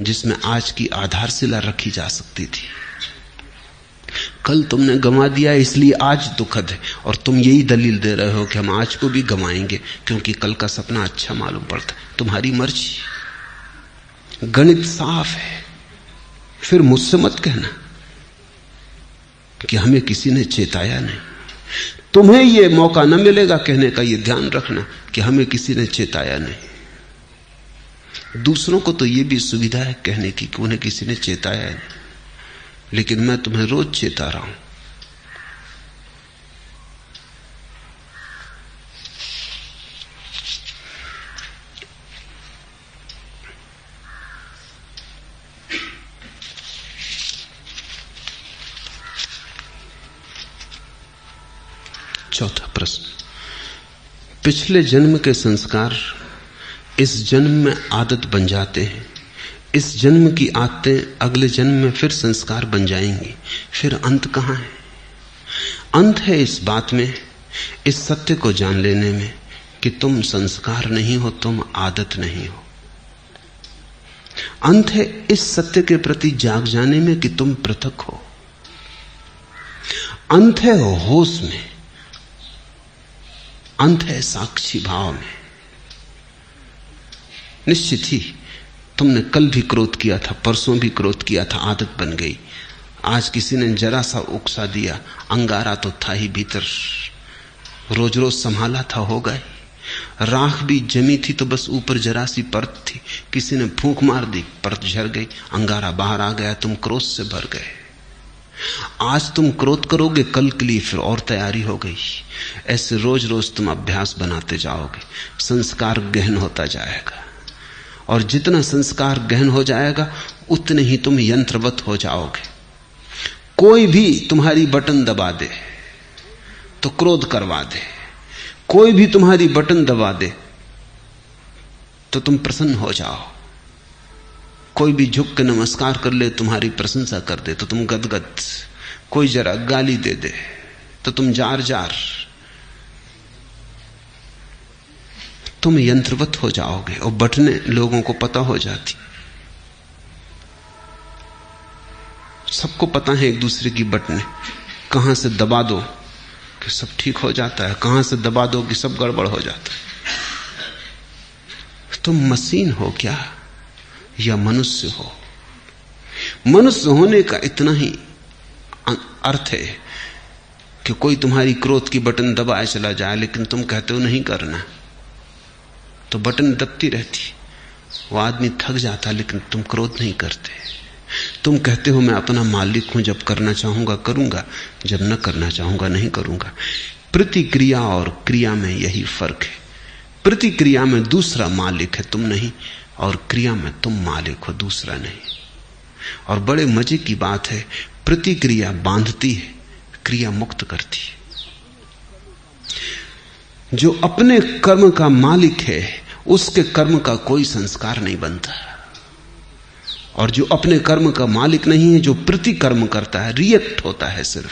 जिसमें आज की आधारशिला रखी जा सकती थी। कल तुमने गंवा दिया इसलिए आज दुखद है, और तुम यही दलील दे रहे हो कि हम आज को भी गंवाएंगे क्योंकि कल का सपना अच्छा मालूम पड़ता है। तुम्हारी मर्जी। गणित साफ है। फिर मुझसे मत कहना कि हमें किसी ने चेताया नहीं। तुम्हें यह मौका न मिलेगा कहने का, यह ध्यान रखना कि हमें किसी ने चेताया नहीं। दूसरों को तो यह भी सुविधा है कहने की कि उन्हें किसी ने चेताया नहीं, लेकिन मैं तुम्हें रोज चेता रहा हूं। चौथा प्रश्न, पिछले जन्म के संस्कार इस जन्म में आदत बन जाते हैं। इस जन्म की आदतें अगले जन्म में फिर संस्कार बन जाएंगी। फिर अंत कहां है? अंत है इस बात में, इस सत्य को जान लेने में कि तुम संस्कार नहीं हो, तुम आदत नहीं हो। अंत है इस सत्य के प्रति जाग जाने में कि तुम पृथक हो। अंत है होश में, अंत है साक्षी भाव में। निश्चित ही तुमने कल भी क्रोध किया था, परसों भी क्रोध किया था, आदत बन गई। आज किसी ने जरा सा उकसा दिया, अंगारा तो था ही भीतर, रोज रोज संभाला था, हो गए। राख भी जमी थी तो बस ऊपर जरा सी परत थी, किसी ने फूंक मार दी, परत झड़ गई, अंगारा बाहर आ गया, तुम क्रोध से भर गए। आज तुम क्रोध करोगे, कल के लिए फिर और तैयारी हो गई। ऐसे रोज रोज तुम अभ्यास बनाते जाओगे, संस्कार गहन होता जाएगा, और जितना संस्कार गहन हो जाएगा उतने ही तुम यंत्रवत हो जाओगे। कोई भी तुम्हारी बटन दबा दे तो क्रोध करवा दे, कोई भी तुम्हारी बटन दबा दे तो तुम प्रसन्न हो जाओ, कोई भी झुक के नमस्कार कर ले, तुम्हारी प्रशंसा कर दे तो तुम गदगद, कोई जरा गाली दे दे तो तुम जार जार, तुम यंत्रवत हो जाओगे। और बटने लोगों को पता हो जाती, सबको पता है एक दूसरे की बटने, कहां से दबा दो कि सब ठीक हो जाता है, कहां से दबा दो कि सब गड़बड़ हो जाता है। तुम मशीन हो क्या या मनुष्य हो? मनुष्य होने का इतना ही अर्थ है कि कोई तुम्हारी क्रोध की बटन दबाए चला जाए, लेकिन तुम कहते हो नहीं करना, तो बटन दबती रहती, वो आदमी थक जाता, लेकिन तुम क्रोध नहीं करते। तुम कहते हो मैं अपना मालिक हूं, जब करना चाहूंगा करूंगा, जब न करना चाहूंगा नहीं करूंगा। प्रतिक्रिया और क्रिया में यही फर्क है। प्रतिक्रिया में दूसरा मालिक है, तुम नहीं, और क्रिया में तुम मालिक हो, दूसरा नहीं। और बड़े मजे की बात है, प्रतिक्रिया बांधती है, क्रिया मुक्त करती है। जो अपने कर्म का मालिक है उसके कर्म का कोई संस्कार नहीं बनता, और जो अपने कर्म का मालिक नहीं है, जो प्रतिकर्म करता है, रिएक्ट होता है सिर्फ,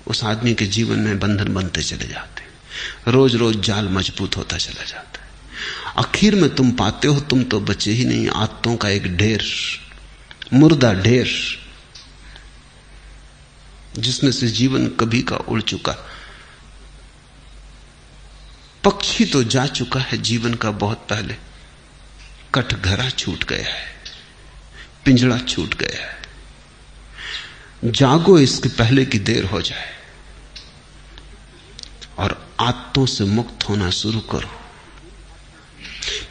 उस आदमी के जीवन में बंधन बनते चले जाते हैं, रोज रोज जाल मजबूत होता चला जाता है। आखिर में तुम पाते हो तुम तो बचे ही नहीं, आदतों का एक ढेर, मुर्दा ढेर, जिसमें से जीवन कभी का उड़ चुका। पक्षी तो जा चुका है जीवन का बहुत पहले, कटघरा छूट गया है, पिंजड़ा छूट गया है। जागो इसके पहले की देर हो जाए, और आदतों से मुक्त होना शुरू करो।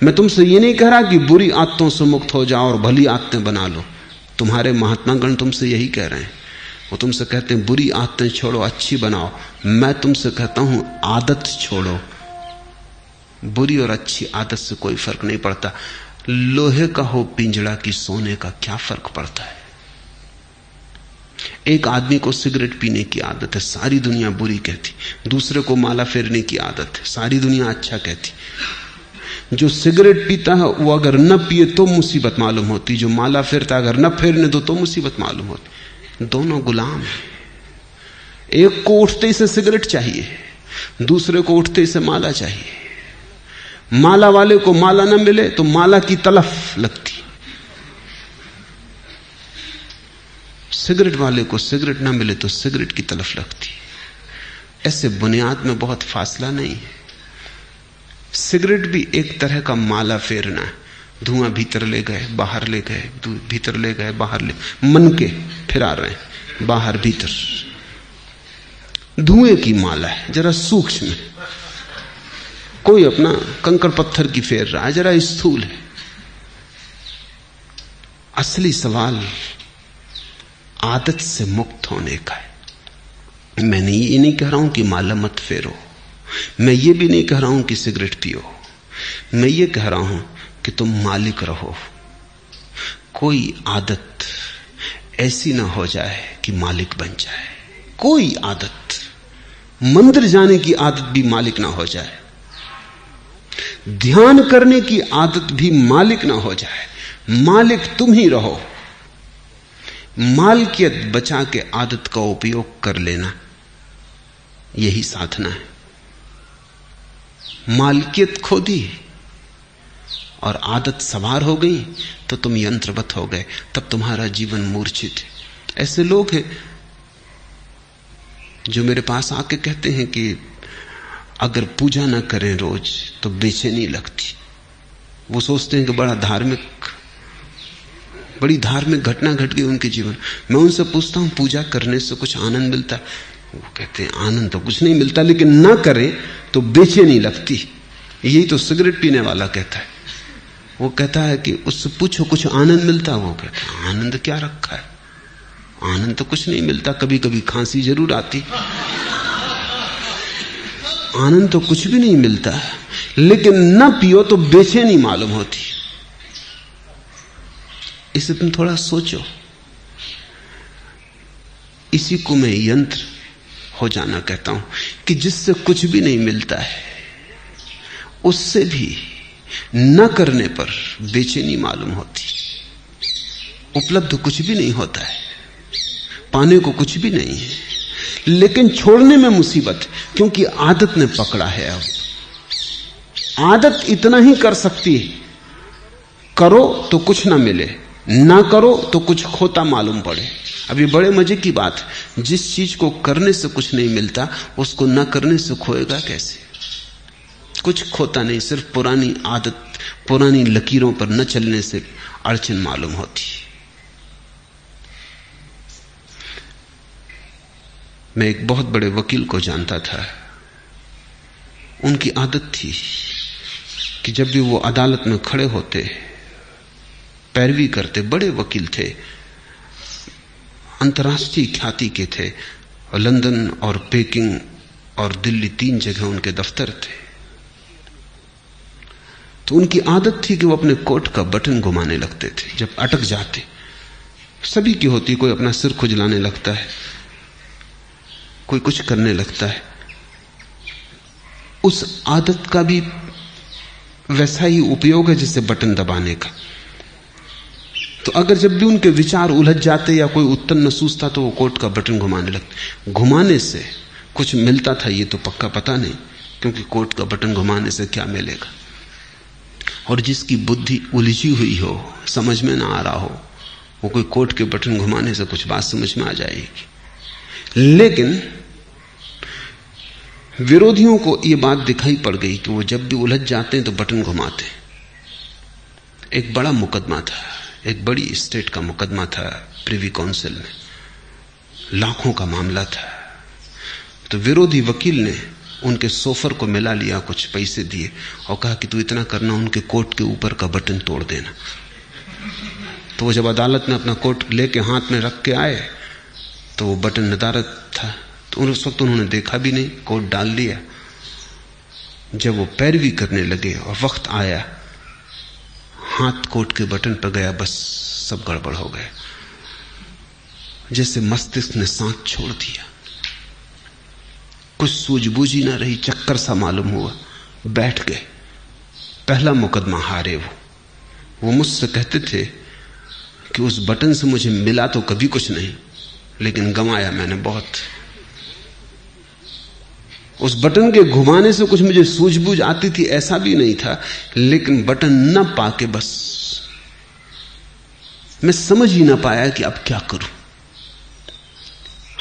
मैं तुमसे ये नहीं कह रहा कि बुरी आदतों से मुक्त हो जाओ और भली आदतें बना लो। तुम्हारे महात्मागण तुमसे यही कह रहे हैं। वो तुमसे कहते हैं बुरी आदतें छोड़ो, अच्छी बनाओ। मैं तुमसे कहता हूं आदत छोड़ो। बुरी और अच्छी आदत से कोई फर्क नहीं पड़ता। लोहे का हो पिंजड़ा की सोने का क्या फर्क पड़ता है। एक आदमी को सिगरेट पीने की आदत है, सारी दुनिया बुरी कहती। दूसरे को माला फेरने की आदत है, सारी दुनिया अच्छा कहती। जो सिगरेट पीता है वो अगर न पिए तो मुसीबत मालूम होती, जो माला फेरता अगर न फेरने दो तो मुसीबत मालूम होती। दोनों गुलाम हैं। एक को उठते ही से सिगरेट चाहिए, दूसरे को उठते ही से माला चाहिए। माला वाले को माला न मिले तो माला की तलफ लगती, सिगरेट वाले को सिगरेट ना मिले तो सिगरेट की तलफ लगती। ऐसे बुनियाद में बहुत फासला नहीं है। सिगरेट भी एक तरह का माला फेरना है। धुआं भीतर ले गए बाहर ले गए, भीतर ले गए बाहर ले, मन के फिरा रहे हैं बाहर भीतर। धुएं की माला है, जरा सूक्ष्म है। कोई अपना कंकड़ पत्थर की फेर रहा है, जरा स्थूल है। असली सवाल आदत से मुक्त होने का है। मैंने ये नहीं कह रहा हूं कि माला मत फेरो, मैं ये भी नहीं कह रहा हूं कि सिगरेट पियो। मैं ये कह रहा हूं कि तुम मालिक रहो। कोई आदत ऐसी ना हो जाए कि मालिक बन जाए। कोई आदत, मंदिर जाने की आदत भी मालिक ना हो जाए, ध्यान करने की आदत भी मालिक ना हो जाए। मालिक तुम ही रहो। मालकियत बचा के आदत का उपयोग कर लेना, यही साधना है। मालकियत खो दी और आदत सवार हो गई तो तुम यंत्रवत हो गए, तब तुम्हारा जीवन मूर्छित है। ऐसे लोग हैं जो मेरे पास आके कहते हैं कि अगर पूजा ना करें रोज तो बेचैनी लगती। वो सोचते हैं कि बड़ी धार्मिक घटना घट गई उनके जीवन। मैं उनसे पूछता हूं पूजा करने से कुछ आनंद मिलता? वो कहते हैं आनंद तो कुछ नहीं मिलता, लेकिन ना करें तो बेचैनी लगती। यही तो सिगरेट पीने वाला कहता है। वो कहता है कि उससे पूछो कुछ आनंद मिलता? वो कहता है आनंद क्या रखा है, आनंद तो कुछ नहीं मिलता। कभी कभी खांसी जरूर आती, आनंद तो कुछ भी नहीं मिलता। लेकिन ना पियो तो बेचैनी मालूम होती। इसे तुम थोड़ा सोचो। इसी को मैं यंत्र हो जाना कहता हूं कि जिससे कुछ भी नहीं मिलता है, उससे भी न करने पर बेचैनी मालूम होती। उपलब्ध कुछ भी नहीं होता है, पाने को कुछ भी नहीं है, लेकिन छोड़ने में मुसीबत, क्योंकि आदत ने पकड़ा है। अब आदत इतना ही कर सकती है, करो तो कुछ ना मिले, ना करो तो कुछ खोता मालूम पड़े। अब ये बड़े मजे की बात है, जिस चीज को करने से कुछ नहीं मिलता उसको ना करने से खोएगा कैसे? कुछ खोता नहीं, सिर्फ पुरानी आदत, पुरानी लकीरों पर न चलने से अड़चन मालूम होती। मैं एक बहुत बड़े वकील को जानता था। उनकी आदत थी कि जब भी वो अदालत में खड़े होते पैरवी करते, बड़े वकील थे, अंतर्राष्ट्रीय ख्याति के थे, और लंदन और पेकिंग और दिल्ली 3 जगह उनके दफ्तर थे। तो उनकी आदत थी कि वो अपने कोट का बटन घुमाने लगते थे जब अटक जाते। सभी की होती, कोई अपना सिर खुजलाने लगता है, कोई कुछ करने लगता है। उस आदत का भी वैसा ही उपयोग है जैसे बटन दबाने का। तो अगर जब भी उनके विचार उलझ जाते या कोई उत्तर न सूझता तो वो कोट का बटन घुमाने लगते। घुमाने से कुछ मिलता था ये तो पक्का पता नहीं, क्योंकि कोट का बटन घुमाने से क्या मिलेगा। और जिसकी बुद्धि उलझी हुई हो, समझ में ना आ रहा हो, वो कोई कोट के बटन घुमाने से कुछ बात समझ में आ जाएगी। लेकिन विरोधियों को ये बात दिखाई पड़ गई कि वो जब भी उलझ जाते हैं तो बटन घुमाते। एक बड़ा मुकदमा था, एक बड़ी स्टेट का मुकदमा था प्रिवी काउंसिल में, लाखों का मामला था। तो विरोधी वकील ने उनके सोफर को मिला लिया, कुछ पैसे दिए और कहा कि तू इतना करना, उनके कोट के ऊपर का बटन तोड़ देना। तो वो जब अदालत में अपना कोट लेके हाथ में रख के आए तो वो बटन नदारद था। तो उस वक्त उन्होंने देखा भी नहीं, कोट डाल लिया। जब वो पैरवी करने लगे और वक्त आया, हाथ कोट के बटन पर गया, बस सब गड़बड़ हो गया। जैसे मस्तिष्क ने सांस छोड़ दिया, कुछ सूझबूझ ही ना रही, चक्कर सा मालूम हुआ, बैठ गए। पहला मुकदमा हारे वो मुझसे कहते थे कि उस बटन से मुझे मिला तो कभी कुछ नहीं, लेकिन गंवाया मैंने बहुत। उस बटन के घुमाने से कुछ मुझे सूझबूझ आती थी ऐसा भी नहीं था, लेकिन बटन न पाके बस मैं समझ ही ना पाया कि अब क्या करूं।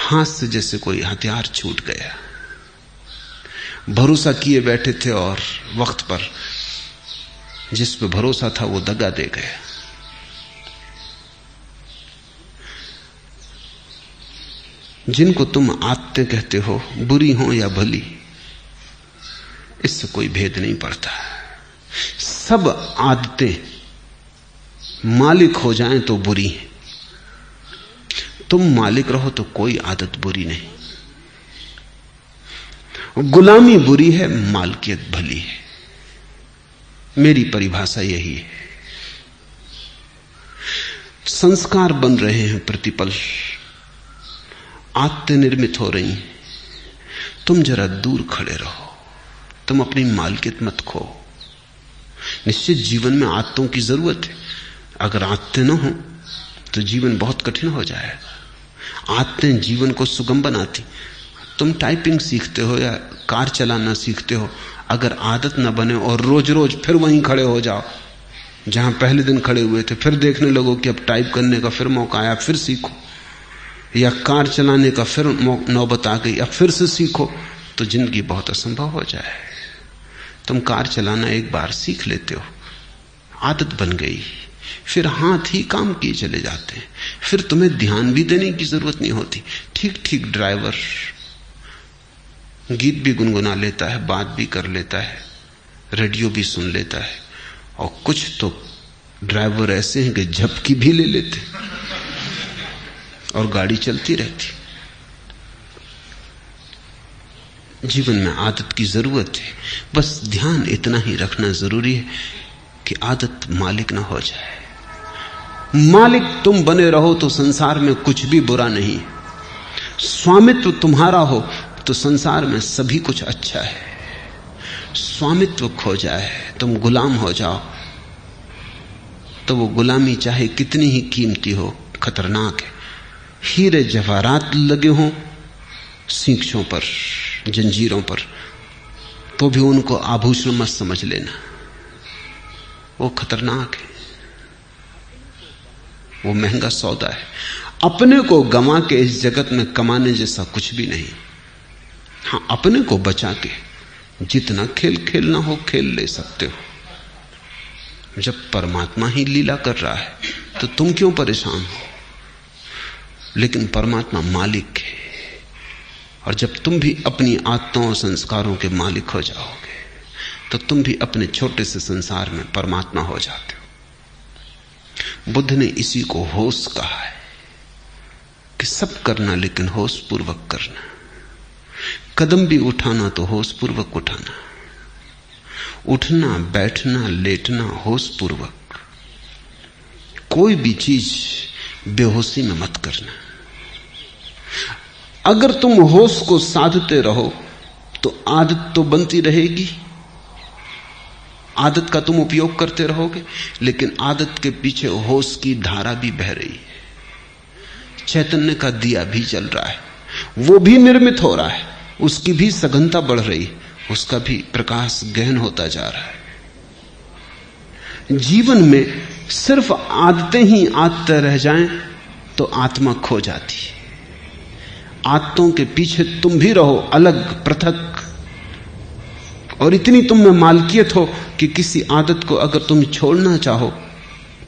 हाथ से जैसे कोई हथियार छूट गया। भरोसा किए बैठे थे और वक्त पर जिस पे भरोसा था वो दगा दे गया। जिनको तुम आदतें कहते हो, बुरी हो या भली, इससे कोई भेद नहीं पड़ता। सब आदतें मालिक हो जाएं तो बुरी हैं, तुम मालिक रहो तो कोई आदत बुरी नहीं। गुलामी बुरी है, मालकियत भली है। मेरी परिभाषा यही है। संस्कार बन रहे हैं प्रतिपल, आदतें निर्मित हो रही हैं। तुम जरा दूर खड़े रहो, तुम अपनी मालकियत मत खो। निश्चित जीवन में आदतों की जरूरत है। अगर आदतें न हो तो जीवन बहुत कठिन हो जाएगा। आदतें जीवन को सुगम बनाती। तुम टाइपिंग सीखते हो या कार चलाना सीखते हो, अगर आदत न बने और रोज रोज फिर वहीं खड़े हो जाओ जहां पहले दिन खड़े हुए थे, फिर देखने लगो कि अब टाइप करने का फिर मौका आया, फिर सीखो, या कार चलाने का फिर नौबत आ गई, अब फिर से सीखो, तो जिंदगी बहुत असंभव हो जाए। तुम कार चलाना एक बार सीख लेते हो, आदत बन गई, फिर हाथ ही काम किए चले जाते हैं। फिर तुम्हें ध्यान भी देने की जरूरत नहीं होती। ठीक ठीक ड्राइवर गीत भी गुनगुना लेता है, बात भी कर लेता है, रेडियो भी सुन लेता है, और कुछ तो ड्राइवर ऐसे हैं कि झपकी भी ले लेते और गाड़ी चलती रहती। जीवन में आदत की जरूरत है, बस ध्यान इतना ही रखना जरूरी है कि आदत मालिक ना हो जाए। मालिक तुम बने रहो तो संसार में कुछ भी बुरा नहीं। स्वामित्व तुम्हारा हो तो संसार में सभी कुछ अच्छा है। स्वामित्व खो जाए, तुम गुलाम हो जाओ, तो वो गुलामी चाहे कितनी ही कीमती हो, खतरनाक है। हीरे जवाहरात लगे हों सींखों पर, जंजीरों पर, तो भी उनको आभूषण मत समझ लेना, वो खतरनाक है, वो महंगा सौदा है। अपने को गंवा के इस जगत में कमाने जैसा कुछ भी नहीं। हाँ, अपने को बचा के जितना खेल खेलना हो खेल ले सकते हो। जब परमात्मा ही लीला कर रहा है तो तुम क्यों परेशान हो? लेकिन परमात्मा मालिक है, और जब तुम भी अपनी आदतों और संस्कारों के मालिक हो जाओगे तो तुम भी अपने छोटे से संसार में परमात्मा हो जाते हो। बुद्ध ने इसी को होश कहा है कि सब करना लेकिन होश पूर्वक करना। कदम भी उठाना तो होश पूर्वक उठाना, उठना बैठना लेटना होश पूर्वक। कोई भी चीज बेहोशी में मत करना। अगर तुम होश को साधते रहो तो आदत तो बनती रहेगी, आदत का तुम उपयोग करते रहोगे, लेकिन आदत के पीछे होश की धारा भी बह रही है। चैतन्य का दिया भी जल रहा है, वो भी निर्मित हो रहा है, उसकी भी सघनता बढ़ रही है, उसका भी प्रकाश गहन होता जा रहा है। जीवन में सिर्फ आदतें ही आदतें रह जाएं तो आत्मा खो जाती है। आदतों के पीछे तुम भी रहो अलग पृथक, और इतनी तुम में मालकियत हो कि किसी आदत को अगर तुम छोड़ना चाहो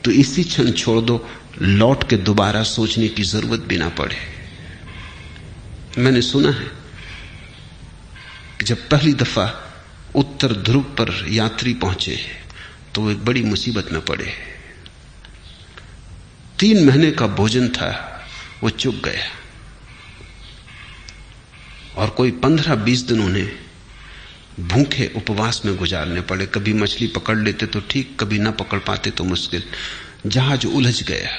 तो इसी क्षण छोड़ दो, लौट के दोबारा सोचने की जरूरत भी ना पड़े। मैंने सुना है कि जब पहली दफा उत्तर ध्रुव पर यात्री पहुंचे तो वो एक बड़ी मुसीबत में पड़े। 3 महीने का भोजन था, वो चुक गया, और कोई 15-20 दिन उन्हें भूखे उपवास में गुजारने पड़े। कभी मछली पकड़ लेते तो ठीक, कभी ना पकड़ पाते तो मुश्किल। जहाज उलझ गया,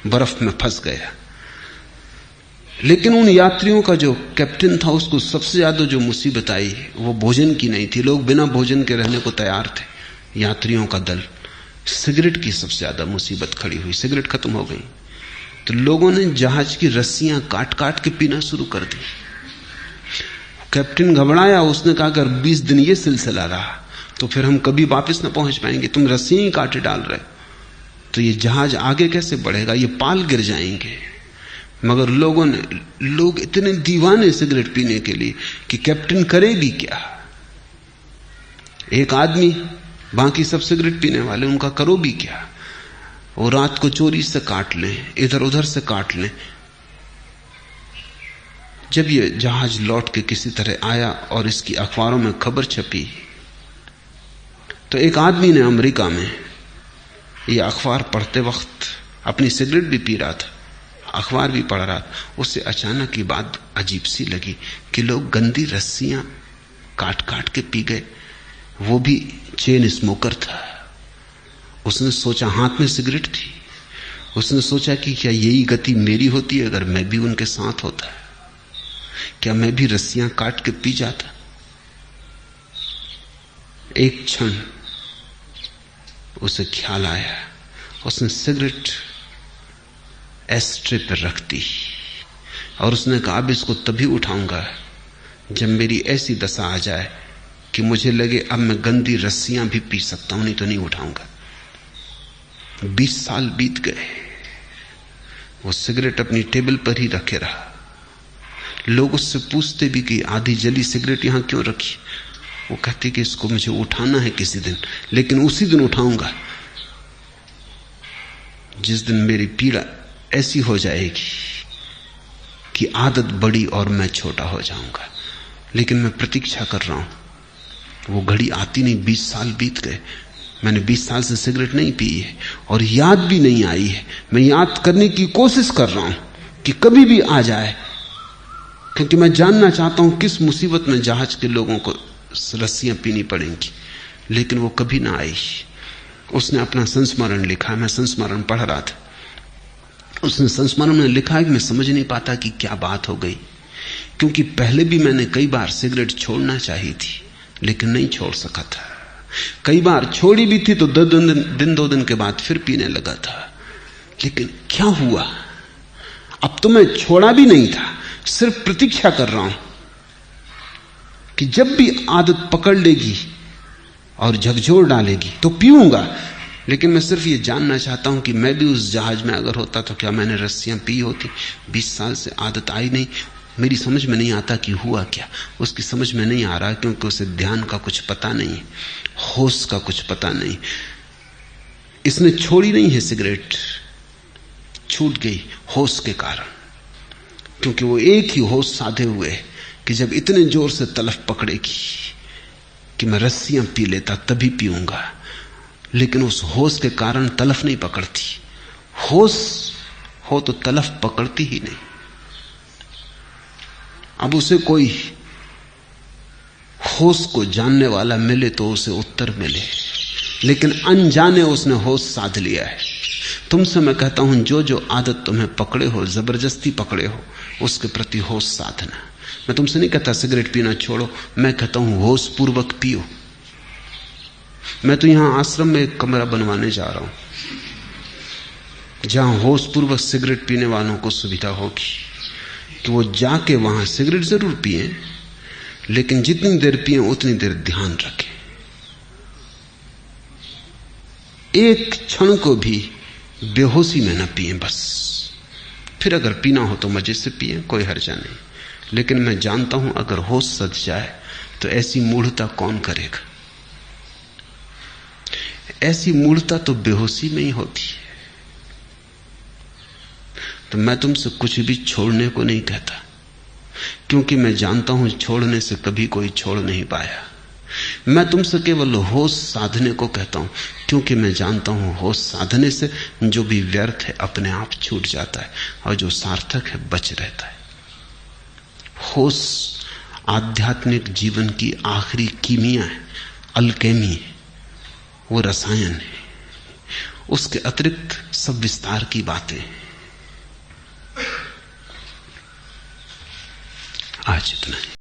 बर्फ में फंस गया। लेकिन उन यात्रियों का जो कैप्टन था, उसको सबसे ज्यादा जो मुसीबत आई वो भोजन की नहीं थी। लोग बिना भोजन के रहने को तैयार थे, यात्रियों का दल। सिगरेट की सबसे ज्यादा मुसीबत खड़ी हुई। सिगरेट खत्म हो गई तो लोगों ने जहाज की रस्सियां काट काट के पीना शुरू कर दी। कैप्टन घबराया, उसने कहा अगर 20 दिन ये सिलसिला रहा तो फिर हम कभी वापस ना पहुंच पाएंगे। तुम रस्सियां ही काटे डाल रहे तो ये जहाज आगे कैसे बढ़ेगा, ये पाल गिर जाएंगे। मगर लोग इतने दीवाने सिगरेट पीने के लिए कि कैप्टन करे भी क्या। एक आदमी, बाकी सब सिगरेट पीने वाले, उनका करो भी क्या। वो रात को चोरी से काट लें, इधर उधर से काट लें। जब ये जहाज लौट के किसी तरह आया और इसकी अखबारों में खबर छपी तो एक आदमी ने अमेरिका में ये अखबार पढ़ते वक्त अपनी सिगरेट भी पी रहा था, अखबार भी पढ़ रहा था। उससे अचानक ये बात अजीब सी लगी कि लोग गंदी रस्सियां काट काट के पी गए। वो भी चेन स्मोकर था। उसने सोचा, हाथ में सिगरेट थी, उसने सोचा कि क्या यही गति मेरी होती है अगर मैं भी उनके साथ होता, क्या मैं भी रस्सियां काट के पी जाता। एक क्षण उसे ख्याल आया, उसने सिगरेट एस्ट्रे पर रख दी और उसने कहा अब इसको तभी उठाऊंगा जब मेरी ऐसी दशा आ जाए कि मुझे लगे अब मैं गंदी रस्सियां भी पी सकता हूं, नहीं तो नहीं उठाऊंगा। 20 साल बीत गए, वो सिगरेट अपनी टेबल पर ही रखे रहा। लोग उससे पूछते भी कि आधी जली सिगरेट यहां क्यों रखी। वो कहती कि इसको मुझे उठाना है किसी दिन, लेकिन उसी दिन उठाऊंगा जिस दिन मेरी पीड़ा ऐसी हो जाएगी कि आदत बड़ी और मैं छोटा हो जाऊंगा। लेकिन मैं प्रतीक्षा कर रहा हूं, वो घड़ी आती नहीं। 20 साल बीत गए, मैंने 20 साल से सिगरेट नहीं पी है और याद भी नहीं आई है। मैं याद करने की कोशिश कर रहा हूं कि कभी भी आ जाए, क्योंकि मैं जानना चाहता हूं किस मुसीबत में जहाज के लोगों को रस्सियां पीनी पड़ेंगी। लेकिन वो कभी ना आई। उसने अपना संस्मरण लिखा, मैं संस्मरण पढ़ रहा था। उसने संस्मरण में लिखा है कि मैं समझ नहीं पाता कि क्या बात हो गई, क्योंकि पहले भी मैंने कई बार सिगरेट छोड़ना चाहिए थी लेकिन नहीं छोड़ सका था। कई बार छोड़ी भी थी तो 2 दिन के बाद फिर पीने लगा था। लेकिन क्या हुआ, अब तो मैं छोड़ा भी नहीं था, सिर्फ प्रतीक्षा कर रहा हूं कि जब भी आदत पकड़ लेगी और झकझोर डालेगी तो पीऊंगा। लेकिन मैं सिर्फ ये जानना चाहता हूं कि मैं भी उस जहाज में अगर होता तो क्या मैंने रस्सियां पी होती। 20 साल से आदत आई नहीं। मेरी समझ में नहीं आता कि हुआ क्या। उसकी समझ में नहीं आ रहा क्योंकि उसे ध्यान का कुछ पता नहीं, होश का कुछ पता नहीं। इसने छोड़ी नहीं है सिगरेट, छूट गई होश के कारण, क्योंकि वो एक ही होश साधे हुए है कि जब इतने जोर से तलफ पकड़ेगी कि मैं रस्सियां पी लेता तभी पीऊंगा, लेकिन उस होश के कारण तलफ नहीं पकड़ती। होश हो तो तलफ पकड़ती ही नहीं। अब उसे कोई होश को जानने वाला मिले तो उसे उत्तर मिले, लेकिन अनजाने उसने होश साध लिया है। तुमसे मैं कहता हूं, जो जो आदत तुम्हें पकड़े हो, जबरदस्ती पकड़े हो, उसके प्रति होश साधना। मैं तुमसे नहीं कहता सिगरेट पीना छोड़ो, मैं कहता हूं होश पूर्वक पियो। मैं तो यहां आश्रम में एक कमरा बनवाने जा रहा हूं जहां होश पूर्वक सिगरेट पीने वालों को सुविधा होगी कि वो जाके वहां सिगरेट जरूर पिए, लेकिन जितनी देर पिए उतनी देर ध्यान रखें। एक क्षण को भी बेहोशी में न पिए बस। फिर अगर पीना हो तो मजे से पिए, कोई हर्जा नहीं। लेकिन मैं जानता हूं अगर होश सज जाए तो ऐसी मूढ़ता कौन करेगा। ऐसी मूढ़ता तो बेहोशी में ही होती है। तो मैं तुमसे कुछ भी छोड़ने को नहीं कहता, क्योंकि मैं जानता हूं छोड़ने से कभी कोई छोड़ नहीं पाया। मैं तुमसे केवल होश साधने को कहता हूं, क्योंकि मैं जानता हूं होश साधने से जो भी व्यर्थ है अपने आप छूट जाता है और जो सार्थक है बच रहता है। होश आध्यात्मिक जीवन की आखिरी कीमिया है, अल्केमी है, वो रसायन है। उसके अतिरिक्त सब विस्तार की बातें हैं। आज इतना ही।